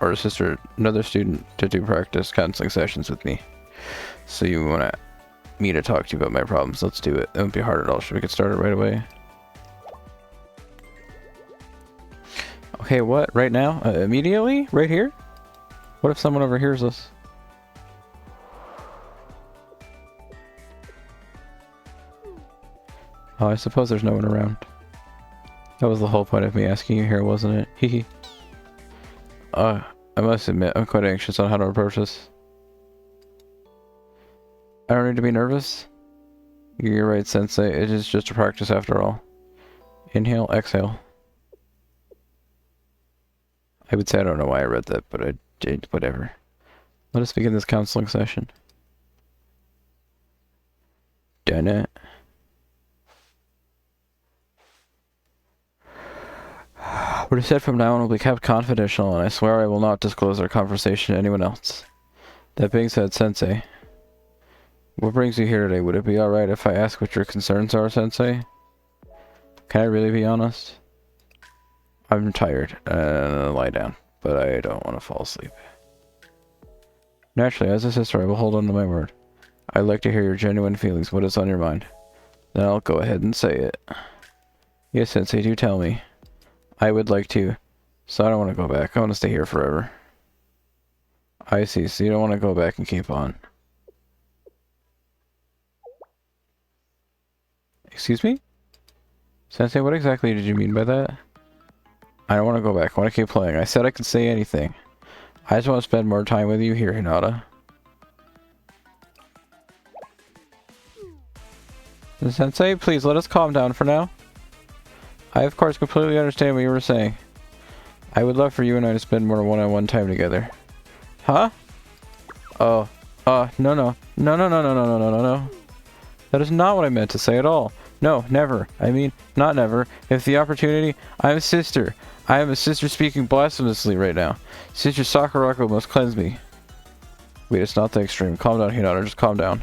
or another student to do practice counseling sessions with me. So you want me to talk to you about my problems? Let's do it. It won't be hard at all. Should we get started right away? Okay, what? Right now? Immediately? Right here? What if someone overhears us? Oh, I suppose there's no one around. That was the whole point of me asking you here, wasn't it? Hehe. I must admit, I'm quite anxious on how to approach this. I don't need to be nervous. You're right, Sensei. It is just a practice after all. Inhale, exhale. I would say I don't know why I read that, but I did, whatever. Let us begin this counseling session. Done it. What is said from now on will be kept confidential, and I swear I will not disclose our conversation to anyone else. That being said, Sensei, what brings you here today? Would it be alright if I ask what your concerns are, Sensei? Can I really be honest? I'm tired, and lie down, but I don't want to fall asleep. Naturally, as a sister, I will hold on to my word. I'd like to hear your genuine feelings. What is on your mind? Then I'll go ahead and say it. Yes, Sensei, do tell me. I would like to. So I don't want to go back. I want to stay here forever. I see. So you don't want to go back and keep on. Excuse me? Sensei, what exactly did you mean by that? I don't want to go back. I want to keep playing. I said I could say anything. I just want to spend more time with you here, Hinata. Sensei, please let us calm down for now. I, of course, completely understand what you were saying. I would love for you and I to spend more one-on-one time together. Huh? Oh. No, no. No, no, no, no, no, no, no, no, no. That is not what I meant to say at all. No, never. I mean, not never. If the opportunity... I am a sister. I am a sister speaking blasphemously right now. Sister Sakurako must cleanse me. Wait, it's not that extreme. Calm down, Hinata. Just calm down.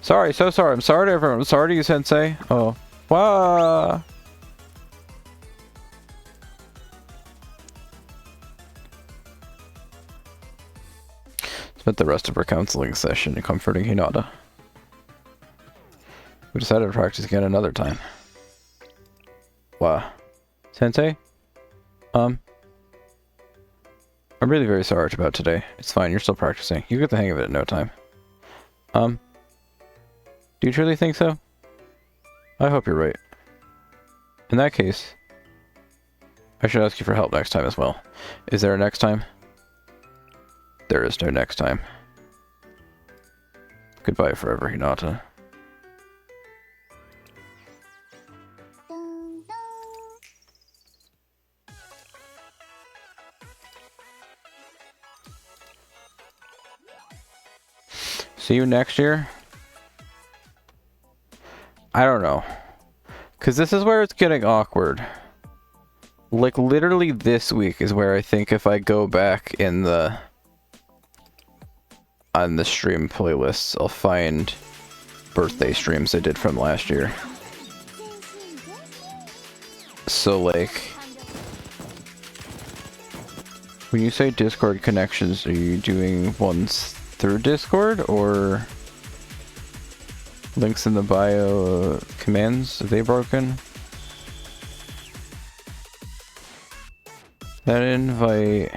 Sorry, so sorry. I'm sorry to everyone. I'm sorry to you, Sensei. Oh. Wow. Spent the rest of our counseling session comforting Hinata. We decided to practice again another time. Wow. Sensei? I'm really very sorry about today. It's fine, you're still practicing. You get the hang of it in no time. Do you truly think so? I hope you're right. In that case, I should ask you for help next time as well. Is there a next time? There is no next time. Goodbye forever, Hinata. See you next year? I don't know. Because this is where it's getting awkward. Like, literally this week is where I think if I go back in the... on the stream playlists, I'll find birthday streams I did from last year. So, like... when you say Discord connections, are you doing ones through Discord, or links in the bio commands? Are they broken? That invite...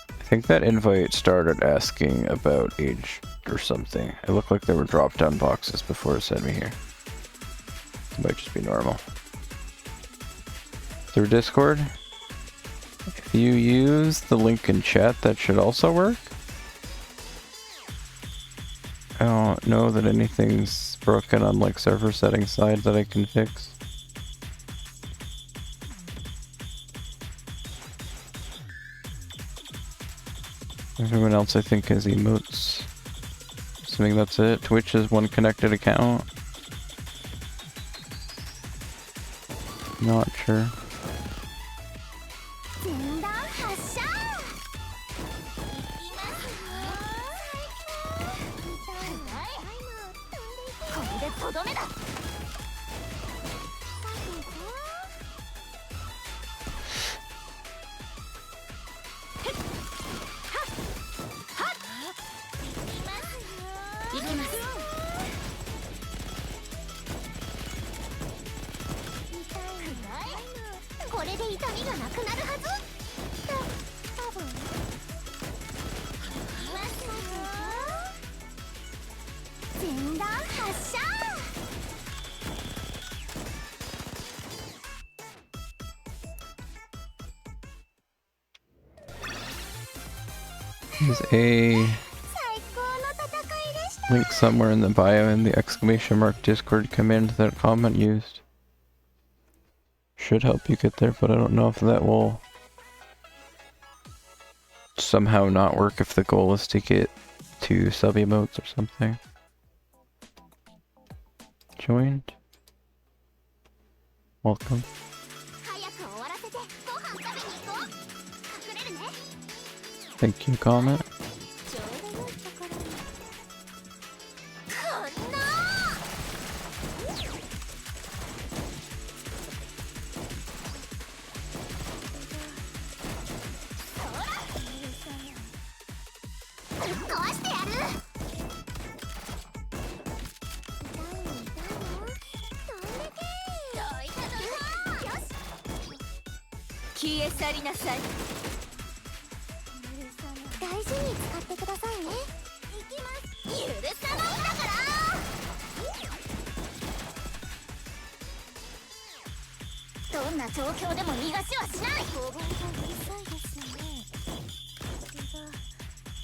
I think that invite started asking about age or something. It looked like there were drop-down boxes before it sent me here. It might just be normal. Through Discord? If you use the link in chat, that should also work. I don't know that anything's broken on like server settings side that I can fix. Everyone else I think has emotes. Assuming that's it. Twitch is one connected account. Not sure. There's a link somewhere in the bio in the exclamation mark Discord command that comment used. Should help you get there, but I don't know if that will somehow not work if the goal is to get to sub emotes or something. Joined. Welcome. Thank you, comment. 消え去りなさい。大事に使ってくださいね。行きます。許さないんだから。どんな状況でも逃がしはしない。うるさいです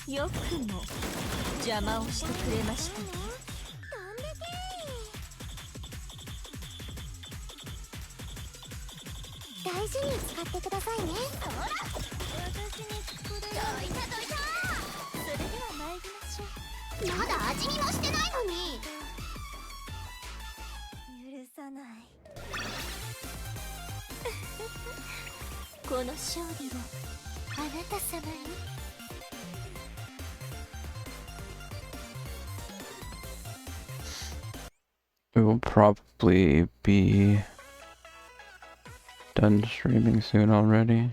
ね。よくも邪魔をしてくれましたね。大事に使ってくださいね。ほら、私にこれ。どいたどいた。それでは参りましょう。まだ味見もしてないのに。許さない。この勝利をあなた様に。We will probably be done streaming soon already.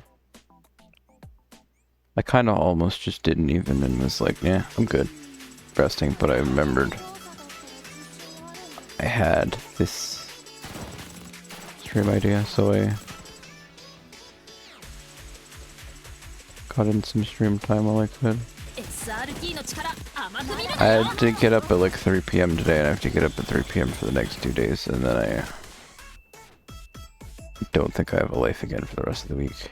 I kind of almost just didn't even and was like, yeah, I'm good resting, but I remembered I had this stream idea, so I got in some stream time while I could. I had to get up at like 3 p.m. today, and I have to get up at 3 p.m. for the next 2 days, and then I don't think I have a life again for the rest of the week.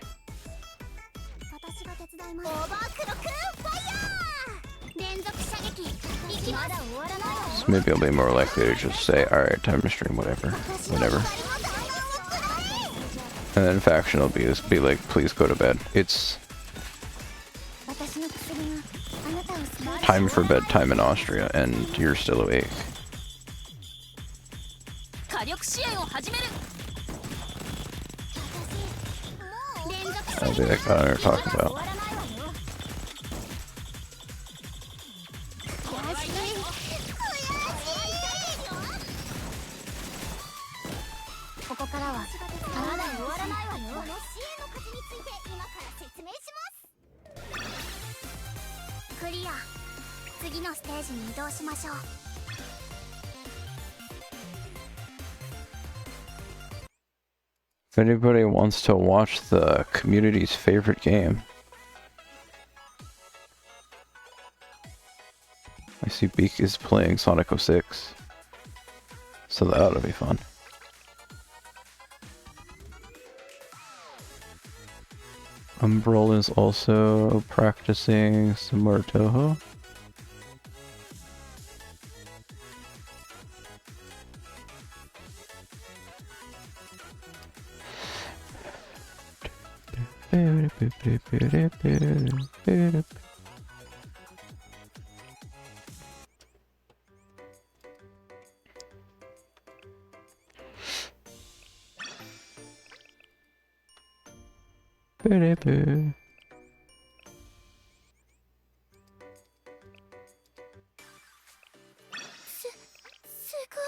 So maybe I'll be more likely to just say, alright, time to stream whenever. And then faction will be like, please go to bed. It's time for bedtime in Austria, and you're still awake. That'll be like what I'm talking about. ここからはまだ終わらないわよ。この支援の数について今から説明します。クリア。次のステージに移動しましょう。If anybody wants to watch the community's favorite game, I see Beak is playing Sonic 06, so that ought to be fun. Umbral is also practicing some more Toho.すごい。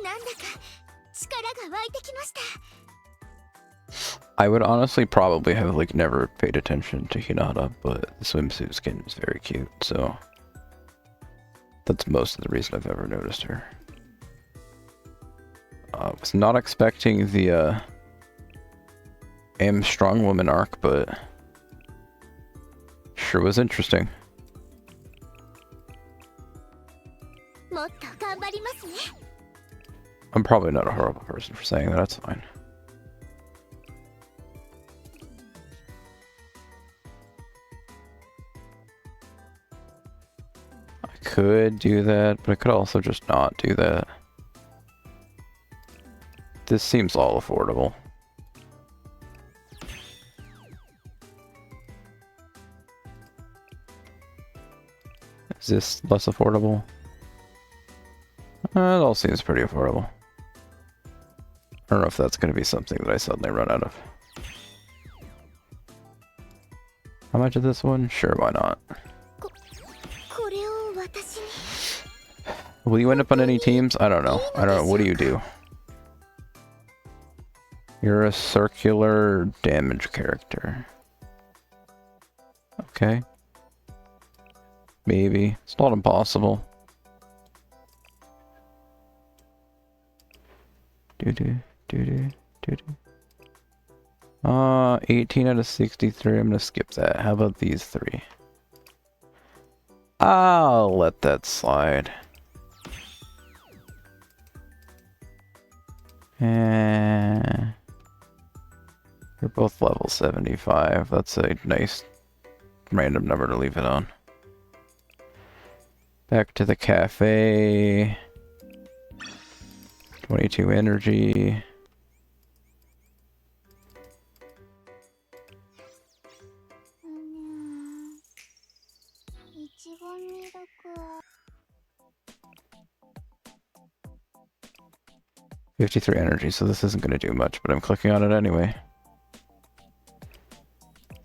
なんだか力が湧いてきました。I would honestly probably have like never paid attention to Hinata, but the swimsuit skin is very cute, so that's most of the reason I've ever noticed her. Was not expecting the Am Strong Woman arc, but sure was interesting. もっと頑張りますね。 I'm probably not a horrible person for saying that, that's fine. I could do that, but I could also just not do that. This seems all affordable. Is this less affordable? It all seems pretty affordable. I don't know if that's going to be something that I suddenly run out of. How much is this one? Sure, why not? Will you end up on any teams? I don't know. I don't know. What do you do? You're a circular damage character. Okay. Maybe. It's not impossible. Doo-doo, doo-doo, doo-doo. 18 out of 63. I'm gonna skip that. How about these three? I'll let that slide. And you're both level 75. That's a nice random number to leave it on. Back to the cafe. 22 energy. $53 energy, so this isn't going to do much, but I'm clicking on it anyway.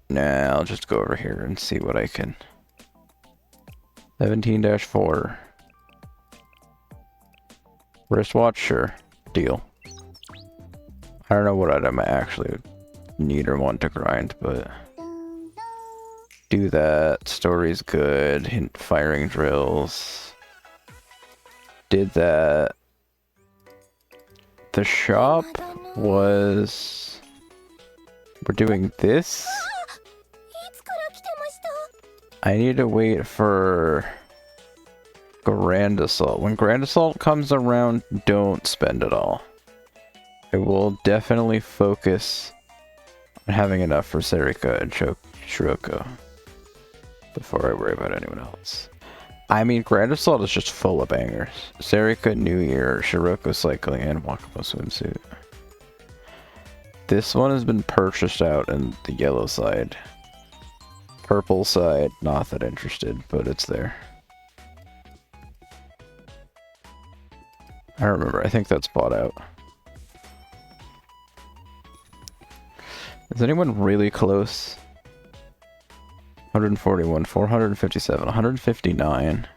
Nah, I'll just go over here and see what I can. 17-4. Wristwatch, sure. Deal. I don't know what item I actually need or want to grind, but... do that. Story's good. Hint firing drills. Did that. The shop was... we're doing this? I need to wait for Grand Assault. When Grand Assault comes around, don't spend it all. I will definitely focus on having enough for Serika and Shiroko before I worry about anyone else. I mean, Grand Assault is just full of bangers. Serika, New Year, Shiroko Cycling, and Wakamo Swimsuit. This one has been purchased out in the yellow side. Purple side, not that interested, but it's there. I don't remember, I think that's bought out. Is anyone really close? 141, 457, 159,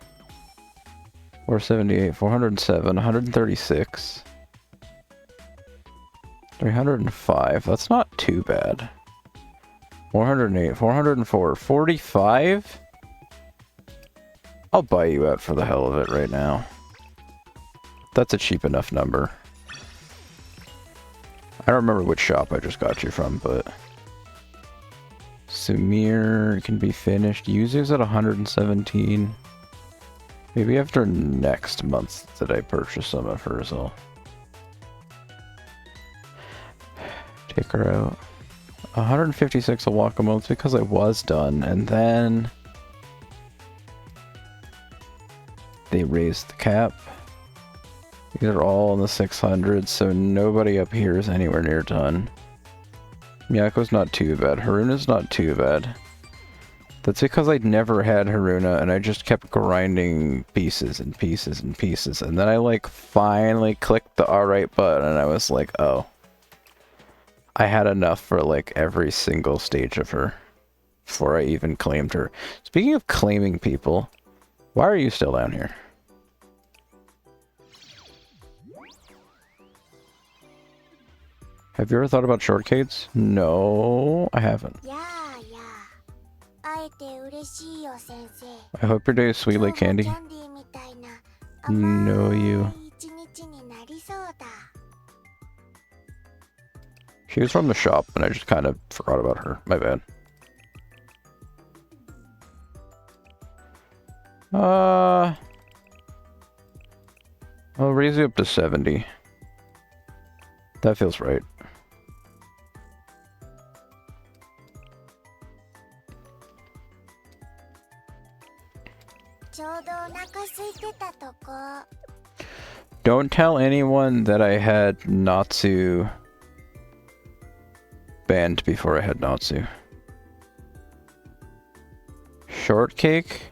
478, 407, 136, 305. That's not too bad. 408, 404, 45? I'll buy you out for the hell of it right now. That's a cheap enough number. I don't remember which shop I just got you from, but... Sumir can be finished. Yuzu's at 117. Maybe after next month that I purchase some of hers, I'll take her out. 156 a Wakamoto because I was done, and then they raised the cap. These are all in the 600s, so nobody up here is anywhere near done. Miyako's not too bad. Haruna's not too bad. That's because I'd never had Haruna, and I just kept grinding pieces and pieces and pieces, and then I like finally clicked the alright button, and I was like, oh. I had enough for like every single stage of her before I even claimed her. Speaking of claiming people, why are you still down here? Have you ever thought about shortcades? No, I haven't. I hope your day is sweet like candy. No, you. She was from the shop, and I just kind of forgot about her. My bad. I'll raise you up to 70. That feels right. ちょうどお腹空いてたとこ。 Don't tell anyone that I had Natsu banned before I had Natsu. Shortcake?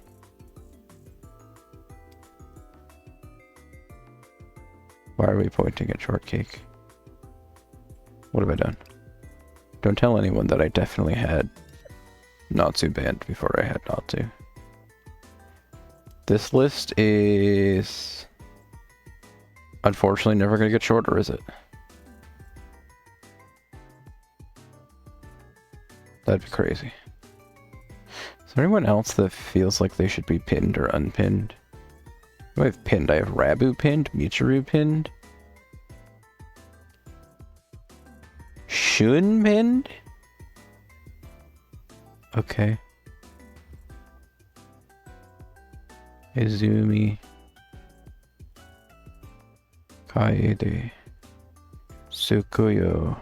Why are we pointing at shortcake? What have I done? Don't tell anyone that I definitely had Natsu banned before I had Natsu. This list is unfortunately never gonna get shorter, is it? That'd be crazy. Is there anyone else that feels like they should be pinned or unpinned? Who do I have pinned? I have Rabu pinned, Michiru pinned, Shun pinned? Okay. Izumi. Kaede. Tsukuyo.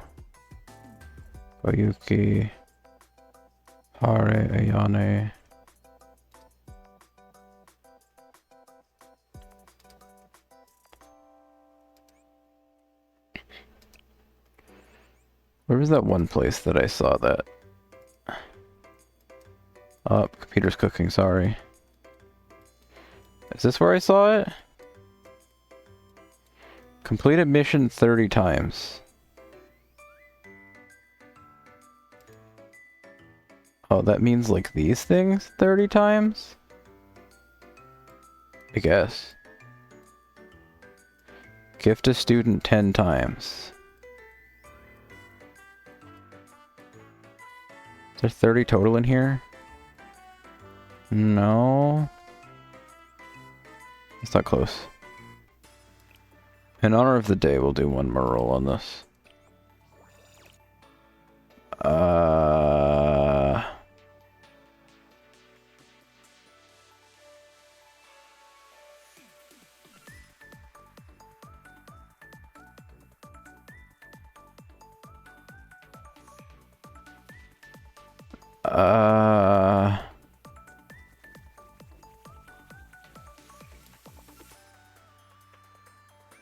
Koyuki. Hare Ayane. Where was that one place that I saw that? Oh, computer's cooking, sorry. Is this where I saw it? Completed mission 30 times. Oh, that means like these things 30 times? I guess. Gift a student 10 times. Is there 30 total in here? No. It's not close. In honor of the day, we'll do one more roll on this.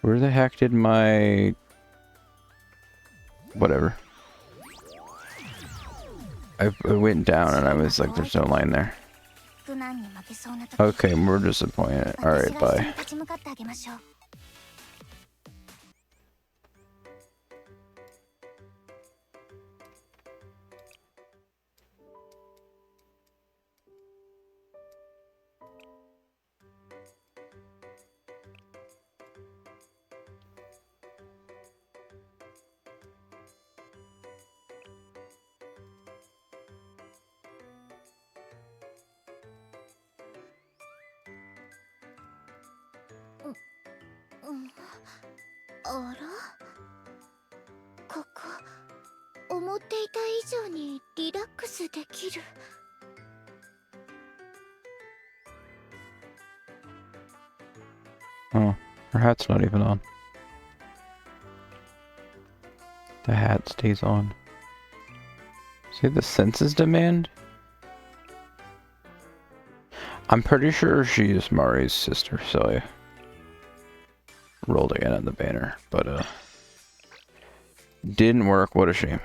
Where the heck did my... Whatever. I went down and I was like, there's no line there. Okay, we're disappointed. Alright, bye. Oh, her hat's not even on. The hat stays on. See the census demand? I'm pretty sure she's Mari's sister, so I rolled again on the banner, but didn't work. What a shame.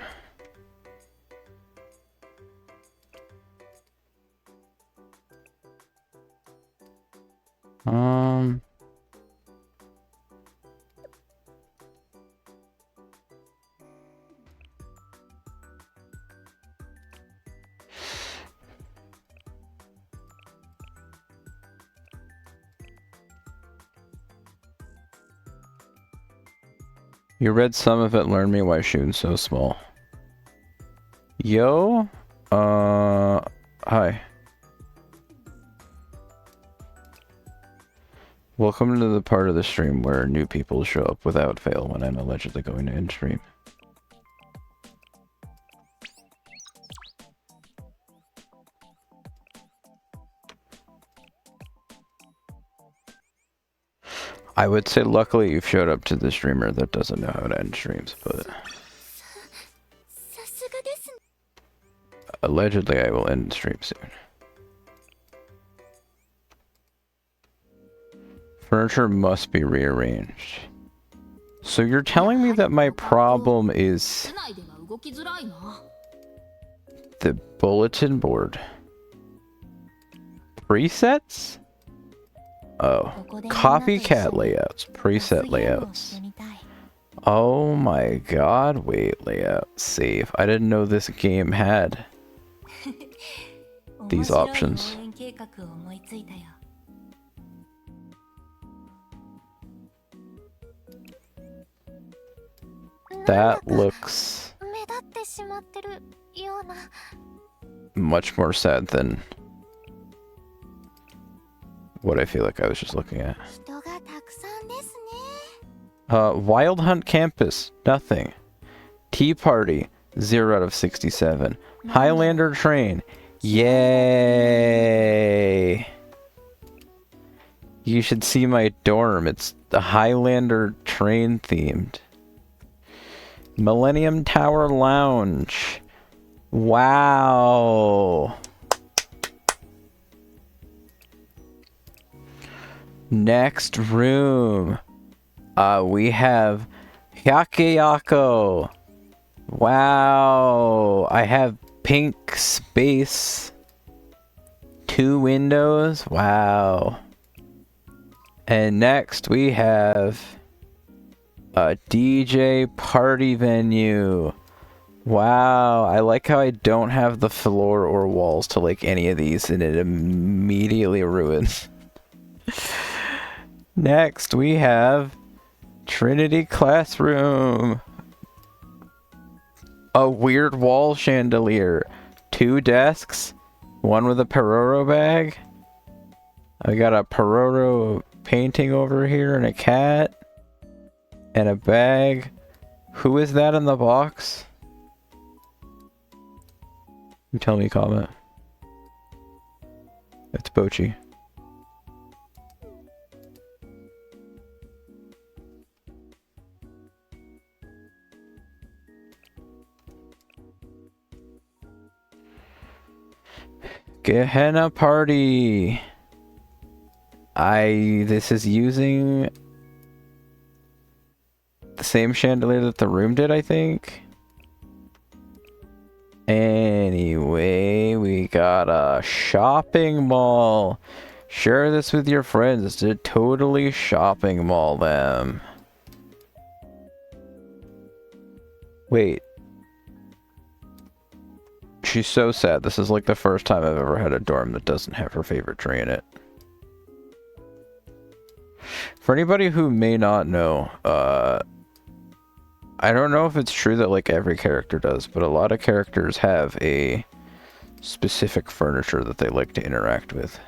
You read some of it, learn me why Shun's so small. Yo? Hi. Welcome to the part of the stream where new people show up without fail when I'm allegedly going to end stream. I would say luckily you've showed up to the streamer that doesn't know how to end streams, but... Allegedly I will end the stream soon. Furniture must be rearranged. So you're telling me that my problem is 室内では動きづらいな。 the bulletin board? Presets? Oh. ここで Copycat layouts. Preset ゲームを layouts. してみたい。 Oh my god, wait, layout. Save. I didn't know this game had these 面白い options. 応援計画を思いついたよ。 That looks 目立ってしまってるような。 much more sad than what I feel like I was just looking at. 人がたくさんですね。 Wild Hunt Campus, nothing. Tea Party, 0 out of 67. Highlander Train, yay! You should see my dorm, it's the Highlander Train themed. Millennium Tower Lounge, wow! Next room. We have Hyakeyako. Wow. I have pink space. 2 windows. Wow. And next we have a DJ party venue. Wow. I like how I don't have the floor or walls to like any of these and it immediately ruins. Next we have Trinity Classroom. A weird wall chandelier. 2 desks. 1 with a Peroro bag. I got a Peroro painting over here and a cat. And a bag. Who is that in the box? You tell me, comment. It's Bochi. Gehenna Party. This is using the same chandelier that the room did, I think. Anyway, we got a shopping mall. Share this with your friends to totally shopping mall them. Wait. She's so sad. This is like the first time I've ever had a dorm that doesn't have her favorite tree in it. For anybody who may not know, I don't know if it's true that like every character does, but a lot of characters have a specific furniture that they like to interact with.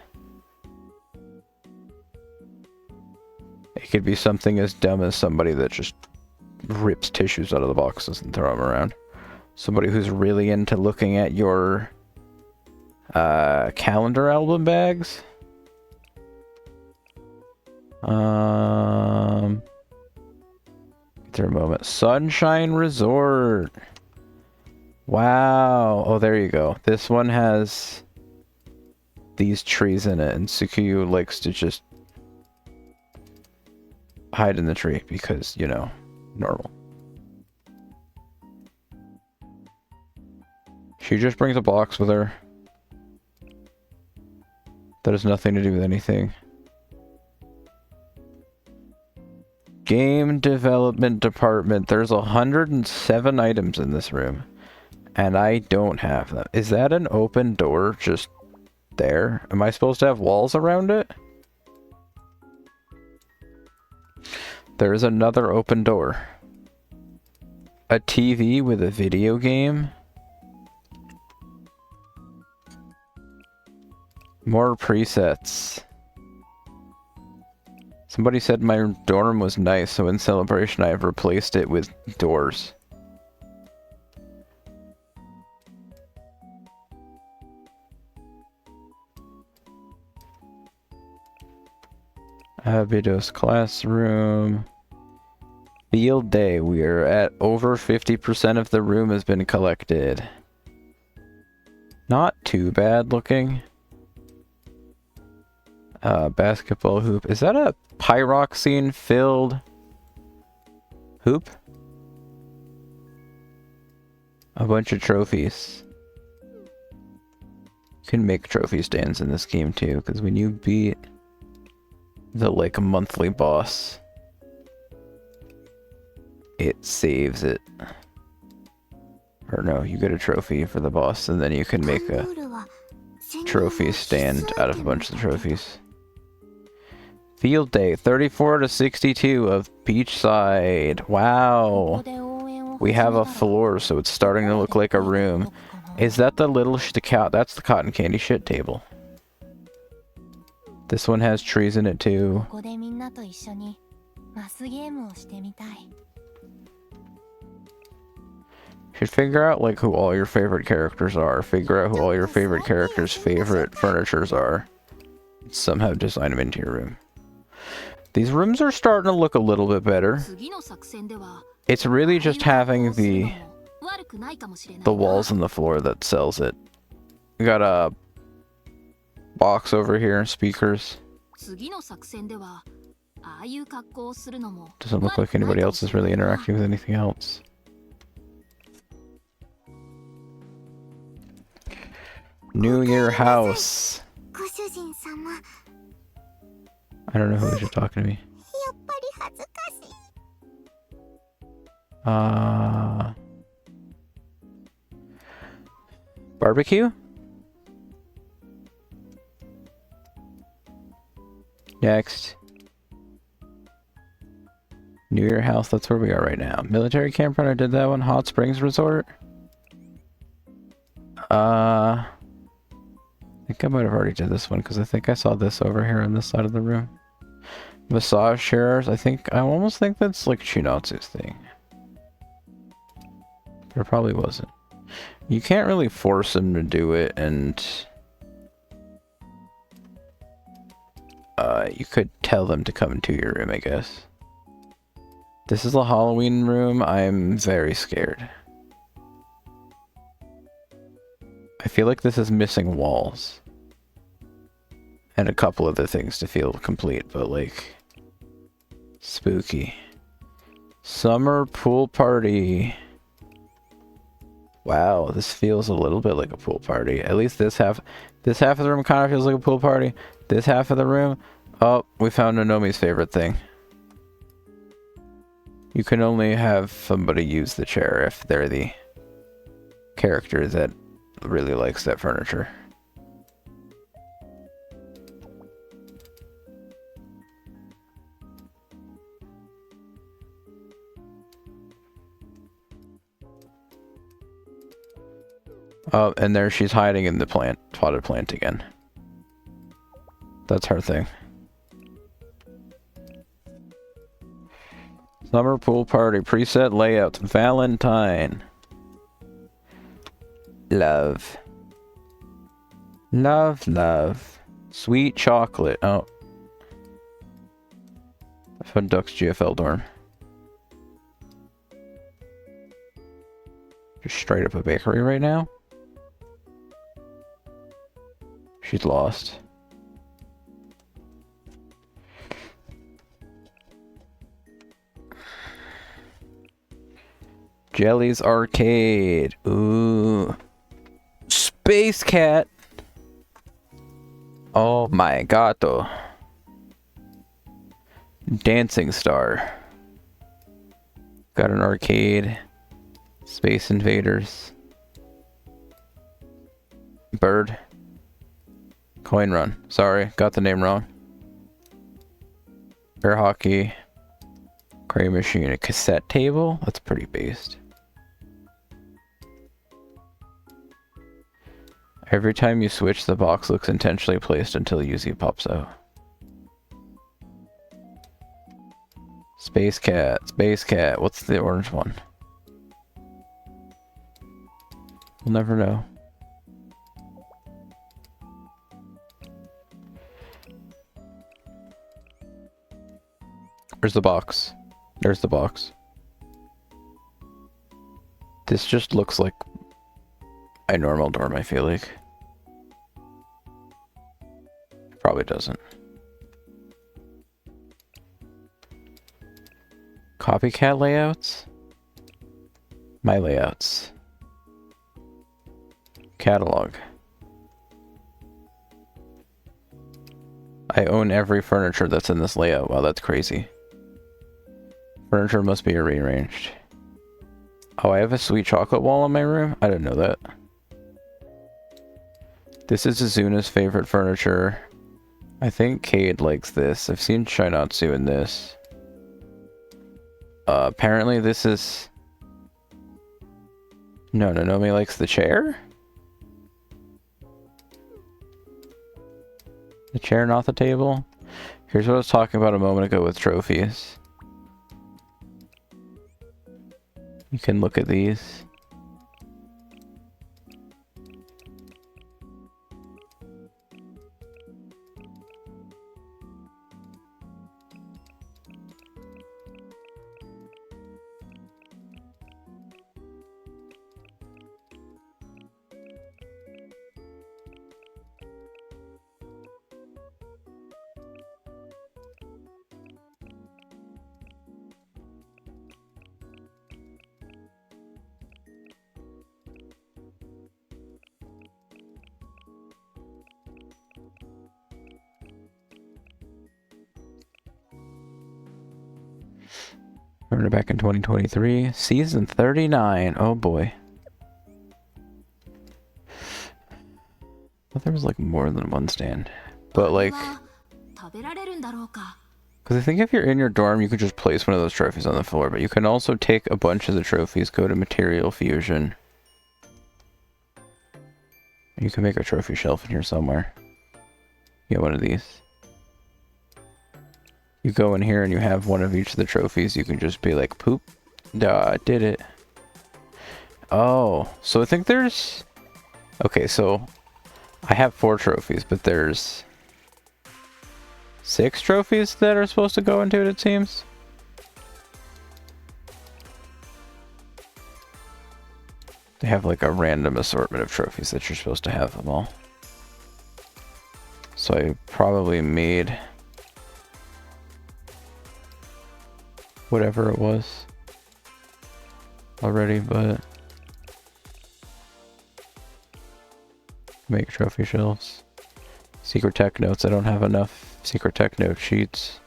It could be something as dumb as somebody that just rips tissues out of the boxes and throw them around. Somebody who's really into looking at your calendar album bags. Get there a moment. Sunshine Resort. Wow. Oh, there you go. This one has these trees in it, and Tsukuyu likes to just hide in the tree because, you know, normal. She just brings a box with her. That has nothing to do with anything. Game development department. There's 107 items in this room. And I don't have them. Is that an open door just there? Am I supposed to have walls around it? There's another open door. A TV with a video game. More presets. Somebody said my dorm was nice, so in celebration I have replaced it with doors. Abidos classroom. Field day. We are at over 50% of the room has been collected. Not too bad looking. Basketball hoop. Is that a pyroxene filled hoop. A bunch of trophies. You can make trophy stands in this game too, because when you beat the like monthly boss, it saves it. Or no, you get a trophy for the boss, and then you can make a trophy stand out of a bunch of the trophies. Field day 34 to 62 of Beachside. Wow. We have a floor, so it's starting to look like a room. Is that the little that's the cotton candy shit table. This one has trees in it too. Should figure out like who all your favorite characters are. Figure out who all your favorite characters' favorite furnitures are. Somehow design them into your room. These rooms are starting to look a little bit better. It's really just having the walls and the floor that sells it. We got a box over here, speakers. Doesn't look like anybody else is really interacting with anything else. New Year house. I don't know who was just talking to me. Barbecue? Next. New Year house, that's where we are right now. Military campground, I did that one. Hot Springs Resort. I think I might have already did this one, because I think I saw this over here on this side of the room. Massage chairs, I almost think that's like Chinatsu's thing. But it probably wasn't. You can't really force him to do it, and you could tell them to come into your room, I guess. This is a Halloween room. I'm very scared. I feel like this is missing walls. And a couple other things to feel complete, but like spooky. Summer pool party. Wow, this feels a little bit like a pool party. At least this half of the room kind of feels like a pool party. This half of the room, oh, we found Nanomi's favorite thing. You can only have somebody use the chair if they're the character that really likes that furniture. Oh, and there she's hiding in the potted plant again. That's her thing. Summer pool party, preset layout, Valentine. Love. Love, love. Sweet chocolate. Oh. I found Duck's GFL dorm. Just straight up a bakery right now. She's lost. Jelly's Arcade. Ooh. Space Cat. Oh my god. Dancing Star. Got an arcade. Space Invaders. Bird. Coin Run. Sorry, got the name wrong. Air hockey. Cray machine. A cassette table? That's pretty based. Every time you switch, the box looks intentionally placed until UZ pops out. Space Cat. Space Cat. What's the orange one? We'll never know. Where's the box? There's the box. This just looks like a normal dorm, I feel like. Probably doesn't. Copycat layouts? My layouts. Catalog. I own every furniture that's in this layout. Wow, that's crazy. Furniture must be rearranged. Oh, I have a sweet chocolate wall in my room? I didn't know that. This is Azuna's favorite furniture. I think Cade likes this. I've seen Shinatsu in this. Apparently this is... No, Nonomi likes the chair? The chair, not the table? Here's what I was talking about a moment ago with trophies. You can look at these. Remember back in 2023, season 39. Oh boy. I thought there was like more than one stand. But like, because I think if you're in your dorm, you could just place one of those trophies on the floor, but you can also take a bunch of the trophies, go to Material Fusion. You can make a trophy shelf in here somewhere. Get one of these. You go in here and you have one of each of the trophies, you can just be like, poop. Duh, I did it. Oh, so I think there's... Okay, so I have 4 trophies, but there's 6 trophies that are supposed to go into it, it seems. They have like a random assortment of trophies that you're supposed to have them all. So I probably made whatever it was already, but make trophy shelves. Secret tech notes. I don't have enough secret tech note sheets.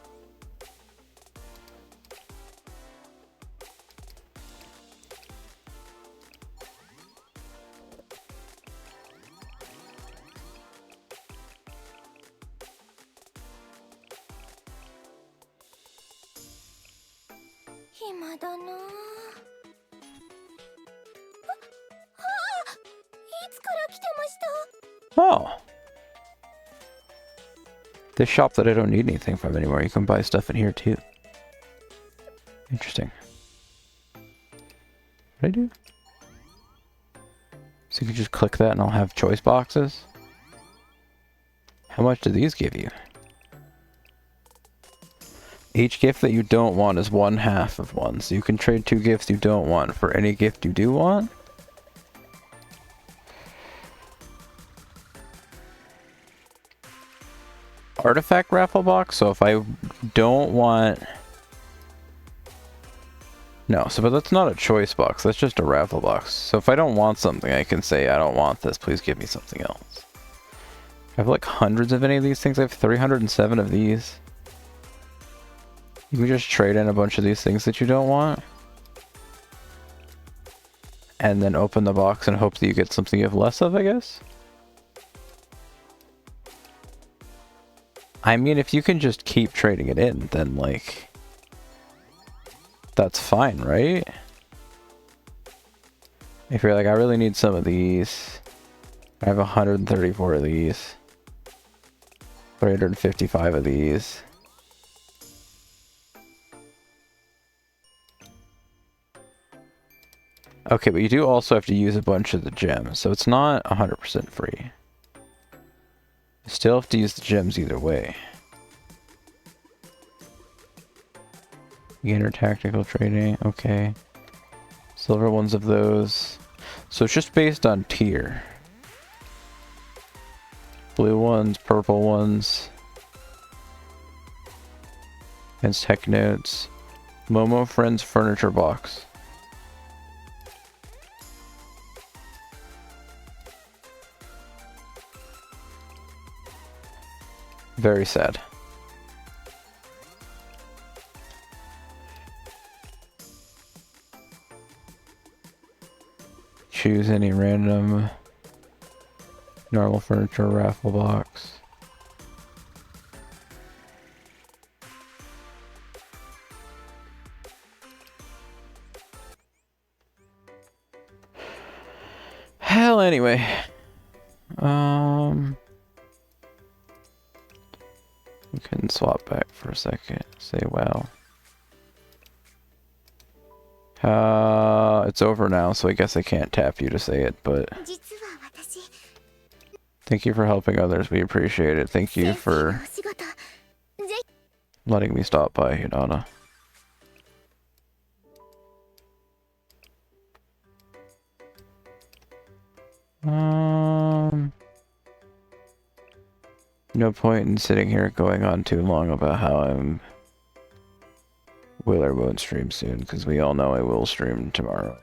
Oh. This shop that I don't need anything from anymore. You can buy stuff in here too. Interesting. What do I do? So you can just click that and I'll have choice boxes. How much do these give you? Each gift that you don't want is 1/2 of one. So you can trade 2 gifts you don't want for any gift you do want. Artifact raffle box. So if I don't want... No, so but that's not a choice box. That's just a raffle box. So if I don't want something, I can say, I don't want this. Please give me something else. I have like hundreds of any of these things. I have 307 of these. You can just trade in a bunch of these things that you don't want. And then open the box and hope that you get something you have less of, I guess. I mean, if you can just keep trading it in, then like... That's fine, right? If you're like, I really need some of these. I have 134 of these. 355 of these. Okay, but you do also have to use a bunch of the gems, so it's not 100% free. You still have to use the gems either way. Beginner tactical trading, okay. Silver ones of those. So it's just based on tier. Blue ones, purple ones. Against tech notes. Momo Friends Furniture Box. Very sad. Choose any random normal furniture raffle box. Hell, anyway. We can swap back for a second. Say wow. It's over now, so I guess I can't tap you to say it, but 実は私 thank you for helping others. We appreciate it. Thank you 先生の for お仕事ぜ letting me stop by, Hinata. No point in sitting here going on too long about how I'm will or won't stream soon, because we all know I will stream tomorrow,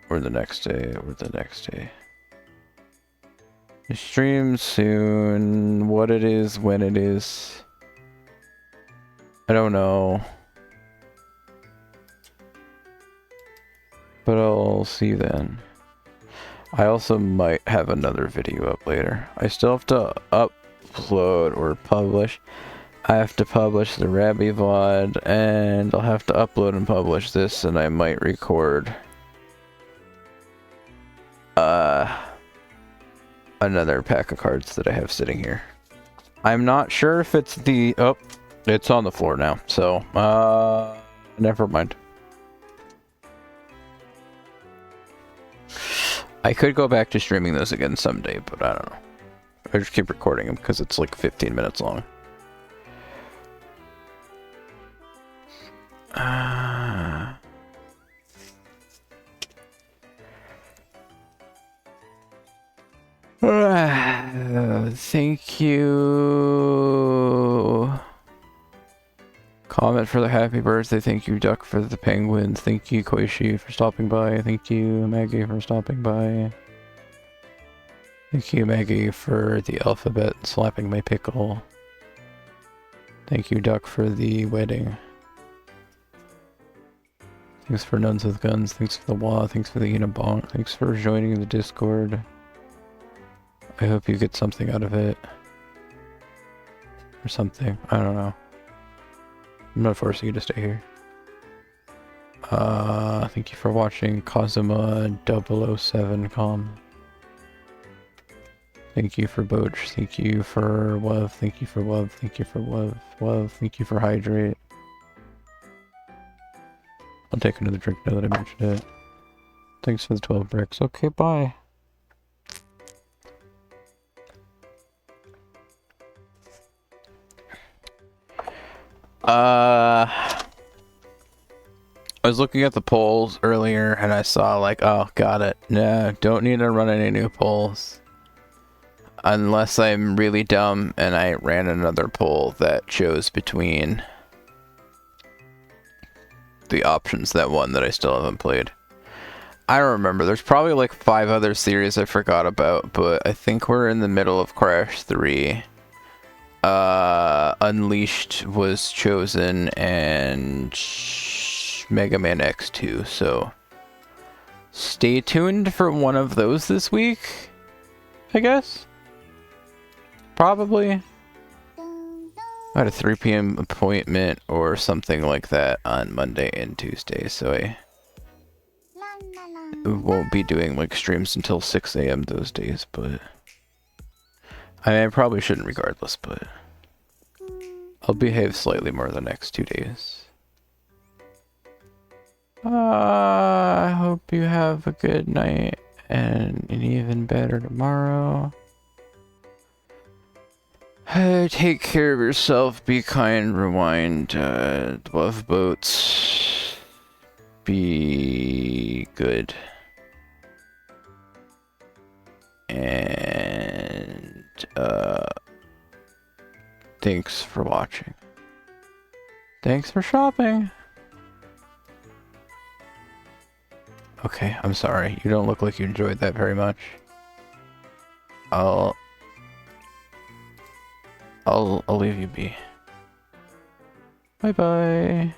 or the next day, or the next day. Stream soon. What it is, when it is, I don't know. But I'll see then. I also might have another video up later. I still have to upload or publish. I have to publish the Rabby VOD, and I'll have to upload and publish this, and I might record another pack of cards that I have sitting here. I'm not sure if it's the... Oh, it's on the floor now, so, never mind. I could go back to streaming those again someday, but I don't know. I just keep recording them because it's like 15 minutes long. Thank you. Comment for the happy birthday. Thank you, Duck, for the penguins. Thank you, Koishi, for stopping by. Thank you, Maggie, for stopping by. Thank you, Maggie, for the alphabet slapping my pickle. Thank you, Duck, for the wedding. Thanks for Nuns with Guns. Thanks for the WA. Thanks for the Unibonk. Thanks for joining the Discord. I hope you get something out of it. Or something. I don't know. I'm not forcing you to stay here. Thank you for watching Kazuma 007com. Thank you for Boach. Thank you for Love. Thank you for Love. Thank you for Love. Love. Thank you for Hydrate. I'll take another drink now that I mentioned it. Thanks for the 12 bricks. Okay, bye. I was looking at the polls earlier and I saw like, oh, got it. No, don't need to run any new polls. Unless I'm really dumb and I ran another poll that chose between the options that won that I still haven't played. I don't remember. There's probably like 5 other series I forgot about, but I think we're in the middle of Crash 3. Unleashed was chosen and Mega Man X2, so stay tuned for one of those this week, I guess. Probably. I had a 3 p.m. appointment or something like that on Monday and Tuesday, so I won't be doing like streams until 6 a.m. those days, but I mean, I probably shouldn't regardless, but I'll behave slightly more the next 2 days. I hope you have a good night and an even better tomorrow. Take care of yourself, be kind, rewind, love boats, be good. And, thanks for watching. Thanks for shopping. Okay, I'm sorry. You don't look like you enjoyed that very much. I'll leave you be. Bye bye.